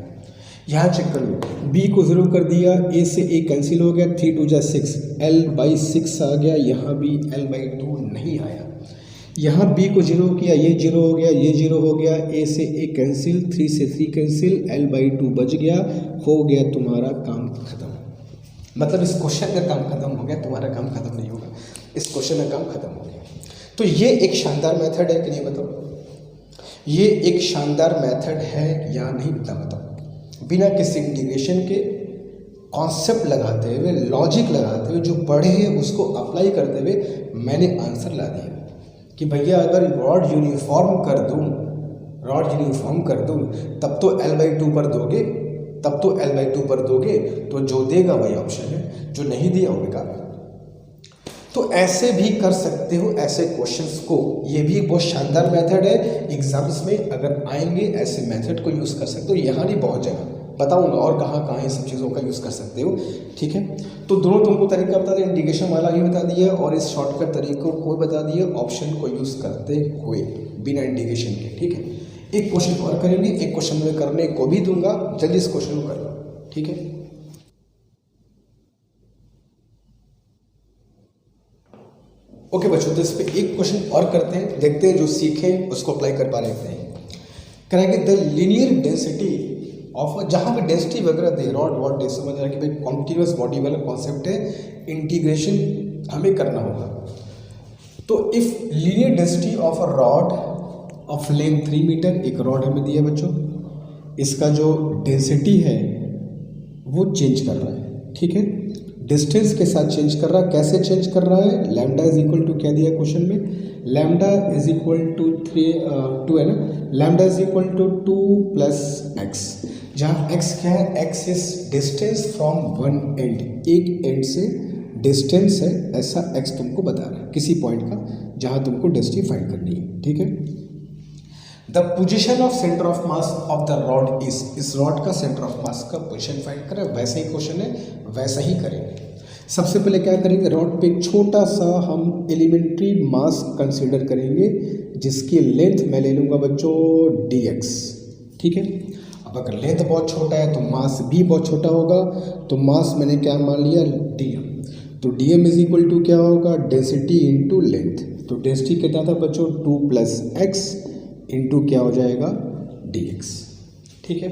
यहाँ चेक कर लो, बी को 0 कर दिया, ए से ए कैंसिल हो गया, 3 2 6, L/6 आ गया, यहाँ भी L/2 नहीं आया। यहाँ बी को 0 किया, ये 0 हो गया, ये 0 हो गया, ए से ए कैंसिल, 3 से 3 कैंसिल, L/2 बच गया, हो गया तुम्हारा काम खत्म। मतलब इस क्वेश्चन का काम खत्म हो गया, तुम्हारा काम खत्म नहीं होगा, इस क्वेश्चन का काम खत्म हो गया। तो ये एक शानदार मेथड है कि नहीं बताओ, ये एक शानदार मेथड है या नहीं बताओ। बिना किसी इंटीग्रेशन के कॉन्सेप्ट लगाते हुए, लॉजिक लगाते हुए, जो पढ़े हैं उसको अप्लाई करते हुए मैंने आंसर ला दिया कि भैया अगर रॉड यूनिफॉर्म कर दूं, रॉड यूनिफॉर्म कर दूं तब तो L/2 पर दोगे, तब तो L/2 पर दोगे, तो जो देगा वही ऑप्शन है, जो नहीं दिया वो बेकार। तो ऐसे भी कर सकते हो ऐसे क्वेश्चंस को, ये भी बहुत शानदार मेथड है। एग्जाम्स में अगर आएंगे ऐसे मेथड को यूज़ कर सकते हो, यहाँ नहीं बहुत जगह बताऊंगा और कहाँ कहाँ ये सब चीज़ों का यूज़ कर सकते हो, ठीक है। तो दोनों तुमको तरीका बता दिया, इंडिकेशन वाला भी बता दिया और इस शॉर्टकट तरीकों को बता दिया, ऑप्शन को यूज़ करते हुए बिना इंडिकेशन के, ठीक है। एक क्वेश्चन और करेंगे, एक क्वेश्चन में करने को भी दूंगा, जल्दी इस क्वेश्चन को कर लो, ठीक है। ओके बच्चों, तो इस पे एक क्वेश्चन और करते हैं, देखते हैं जो सीखे उसको अप्लाई कर पा रहे हैं। करेंगे द लीनियर डेंसिटी ऑफ, जहाँ पे डेंसिटी वगैरह दे रॉड वॉट दे, समझ रहा कि भाई कॉन्टिन्यूस बॉडी वाला कॉन्सेप्ट है, इंटीग्रेशन हमें करना होगा। तो if linear density of a rod of length 3 metre, एक रॉड हमें दिया बच्चों, इसका जो डेंसिटी है वो चेंज कर रहा है, ठीक है, डिस्टेंस के साथ चेंज कर रहा है। कैसे चेंज कर रहा है, लैम्डा इज इक्वल टू क्या दिया क्वेश्चन में, लैम्डा इज इक्वल टू 2 है ना, lambda is equal to 2 + x, जहाँ x क्या है, x इज डिस्टेंस फ्रॉम वन एंड, एक एंड से डिस्टेंस है, ऐसा x तुमको बता रहा है किसी पॉइंट का जहाँ तुमको डेंसिटी फाइंड करनी है, ठीक है। The position of centre of mass of the rod is, इस रॉड का सेंटर ऑफ मास का पोजिशन फाइंड करें, वैसे ही क्वेश्चन है वैसा ही करेंगे। सबसे पहले क्या करेंगे, रॉड पे एक छोटा सा हम एलिमेंट्री मास कंसीडर करेंगे, जिसकी लेंथ मैं ले लूँगा बच्चों dx, ठीक है। अब अगर लेंथ बहुत छोटा है तो मास भी बहुत छोटा होगा, तो मास मैंने क्या मान लिया, dm, तो dm इज इक्वल टू क्या होगा, डेंसिटी इंटू लेंथ, तो डेंसिटी कितना था बच्चों, 2 + x इंटू क्या हो जाएगा, dx, ठीक है।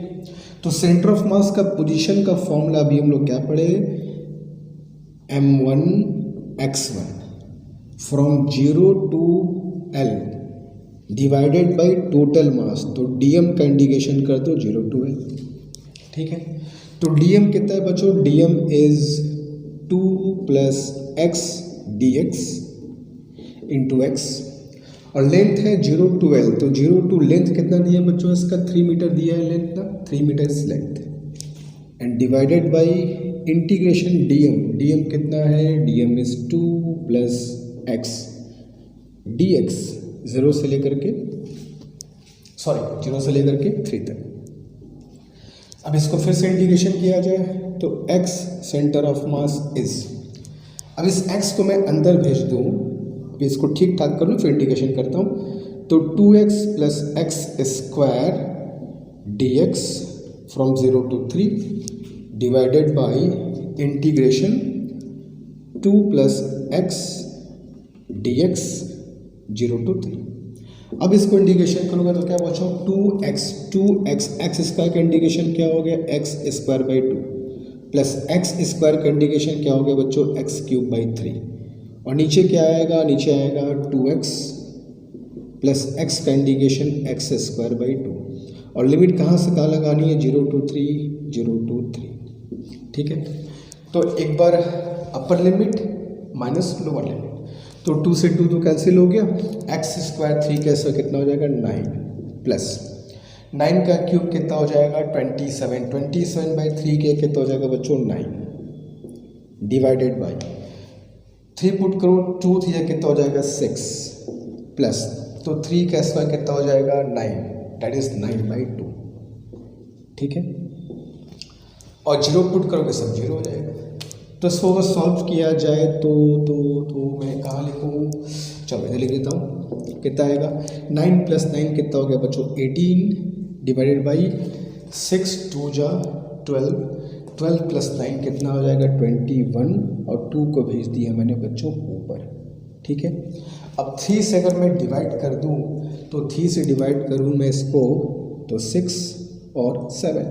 तो सेंटर ऑफ मास का पोजीशन का फॉर्मूला अभी हम लोग क्या पढ़े, m1 x1 from 0 to L divided by total mass, तो dm का इंडिकेशन कर दो 0 to L, ठीक है। तो dm कितना है बच्चों, dm is 2 + x dx into x, और लेंथ है 0 to L, तो 0 to लेंथ कितना दिया है बच्चों इसका 3 मीटर दिया है लेंथ ना, 3 metre is length and divided by integration DM कितना है, DM is 2 plus X D X 0 से लेकर के 3 तक। अब इसको फिर से इंटीग्रेशन किया जाए तो x centre of mass is, अब इस x को मैं अंदर भेज दूँ, अभी इसको ठीक ठाक कर लूँ फिर इंटीग्रेशन करता हूँ, तो 2x plus x square D x from 0 to 3 divided by integration 2 plus X D X 0 to 3। अब इसको इंटीग्रेशन करूँगा तो क्या बच्चों 2x एक्स स्क्वायर का इंटीग्रेशन क्या हो गया x square by 2 plus x square का इंटीग्रेशन क्या हो गया बच्चों एक्स क्यूब बाई 3 और नीचे क्या आएगा, नीचे आएगा 2x प्लस एक्स का इंटीग्रेशन एक्स स्क्वायर बाई 2 और लिमिट कहाँ से कहाँ लगानी है 0 to 3। ठीक है, तो एक बार upper limit minus lower limit, तो 2 से 2 तो कैंसिल हो गया, एक्स स्क्वायर 3 कैसे कितना हो जाएगा 9 प्लस 9 का क्यूब कितना हो जाएगा 27 बाई 3 के कितना हो जाएगा बच्चों 9 डिवाइडेड बाई 3 पुट करो 2 3 कितना हो जाएगा 6 प्लस तो 3 का स्क्वायर कितना हो जाएगा 9 दैट इज 9 बाई 2। ठीक है, और 0 पुट करोगे सब 0 हो जाएगा। तो इसको अगर सॉल्व किया जाए तो मैं कहाँ लिखूँ, चलो इधर लिख देता हूँ, कितना आएगा 9 प्लस 9 कितना हो गया बच्चों 18 डिवाइडेड बाई 6 2 जा 12 प्लस 9 कितना हो जाएगा 21 और 2 को भेज दिया मैंने बच्चों ऊपर। ठीक है, अब 3 से अगर मैं डिवाइड कर दूँ तो 3 से डिवाइड करूँ मैं इसको तो 6 और 7,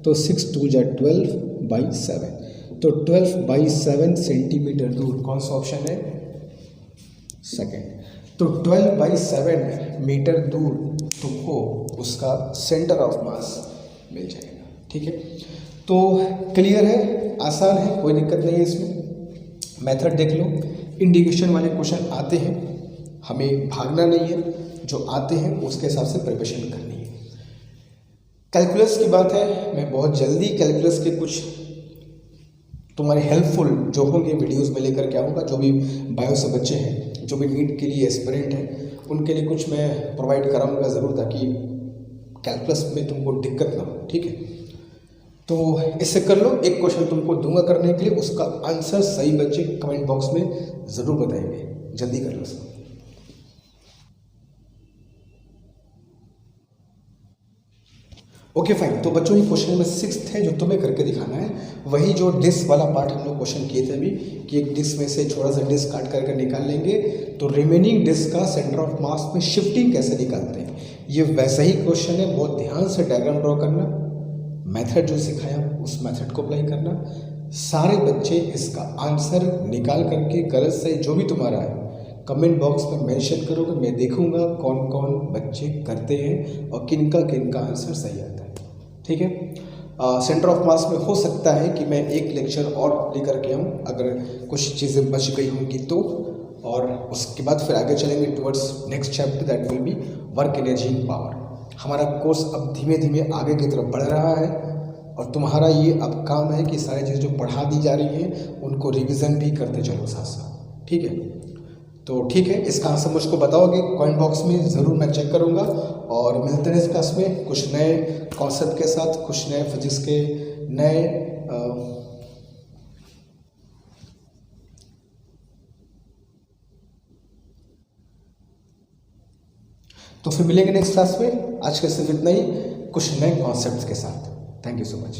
तो 6 2 जा 12 बाई 7, तो 12 बाई 7 सेंटीमीटर दूर कौन सा ऑप्शन है सेकेंड। तो 12 बाई 7 मीटर दूर तुमको उसका सेंटर ऑफ मास मिल जाएगा। ठीक है, तो क्लियर है, आसान है, कोई दिक्कत नहीं है इसमें। मेथड देख लो, इंटीग्रेशन वाले क्वेश्चन आते हैं, हमें भागना नहीं है, जो आते हैं उसके हिसाब से प्रिपरेशन करनी है। कैलकुलस की बात है, मैं बहुत जल्दी कैलकुलस के कुछ तुम्हारे हेल्पफुल जो होंगे वीडियोस में लेकर के आऊँगा। जो भी बायो से बच्चे हैं, जो भी नीट के लिए एस्पिरेंट हैं, उनके लिए कुछ मैं प्रोवाइड कराऊँगा ज़रूर, ताकि कैलकुलस में तुमको दिक्कत ना हो। ठीक है, तो इससे कर लो। एक क्वेश्चन तुमको दूंगा करने के लिए, उसका आंसर सही बच्चे कमेंट बॉक्स में ज़रूर बताएंगे, जल्दी कर लो उसको। ओके फाइन, तो बच्चों ये क्वेश्चन नंबर 6 है जो तुम्हें करके दिखाना है। वही जो डिस्क वाला पार्ट हम लोग क्वेश्चन किए थे अभी, कि एक डिस्क में से छोटा सा डिस्क काट करके निकाल लेंगे, तो रिमेनिंग डिस्क का सेंटर ऑफ मास में शिफ्टिंग कैसे निकालते हैं, ये वैसा ही क्वेश्चन है। बहुत ध्यान से डायग्राम ड्रॉ करना, मेथड जो सिखाया उस मेथड को अप्लाई करना। सारे बच्चे इसका आंसर निकाल करके गलत सही जो भी तुम्हारा है कमेंट बॉक्स में मेंशन करोगे, मैं देखूंगा कौन कौन बच्चे करते हैं और किनका किनका आंसर सही आता है। ठीक है, सेंटर ऑफ मास में हो सकता है कि मैं एक लेक्चर और लेकर के आऊँ अगर कुछ चीज़ें बच गई होंगी तो, और उसके बाद फिर आगे चलेंगे towards next chapter that will be work energy in power. हमारा कोर्स अब धीमे धीमे आगे की तरफ बढ़ रहा है और तुम्हारा ये अब काम है कि सारी चीज़ जो पढ़ा दी जा रही हैं उनको रिवीजन भी करते चलो साथ साथ। ठीक है, तो ठीक है, इसका आंसर मुझको बताओगे कमेंट बॉक्स में, ज़रूर मैं चेक करूँगा। और मिलते हैं इस क्लास में कुछ नए कॉन्सेप्ट के साथ, कुछ नए फिजिक्स के नए तो फिर मिलेंगे नेक्स्ट क्लास में। आज के सिर्फ इतना ही, कुछ नए कॉन्सेप्ट्स के साथ। Thank you so much.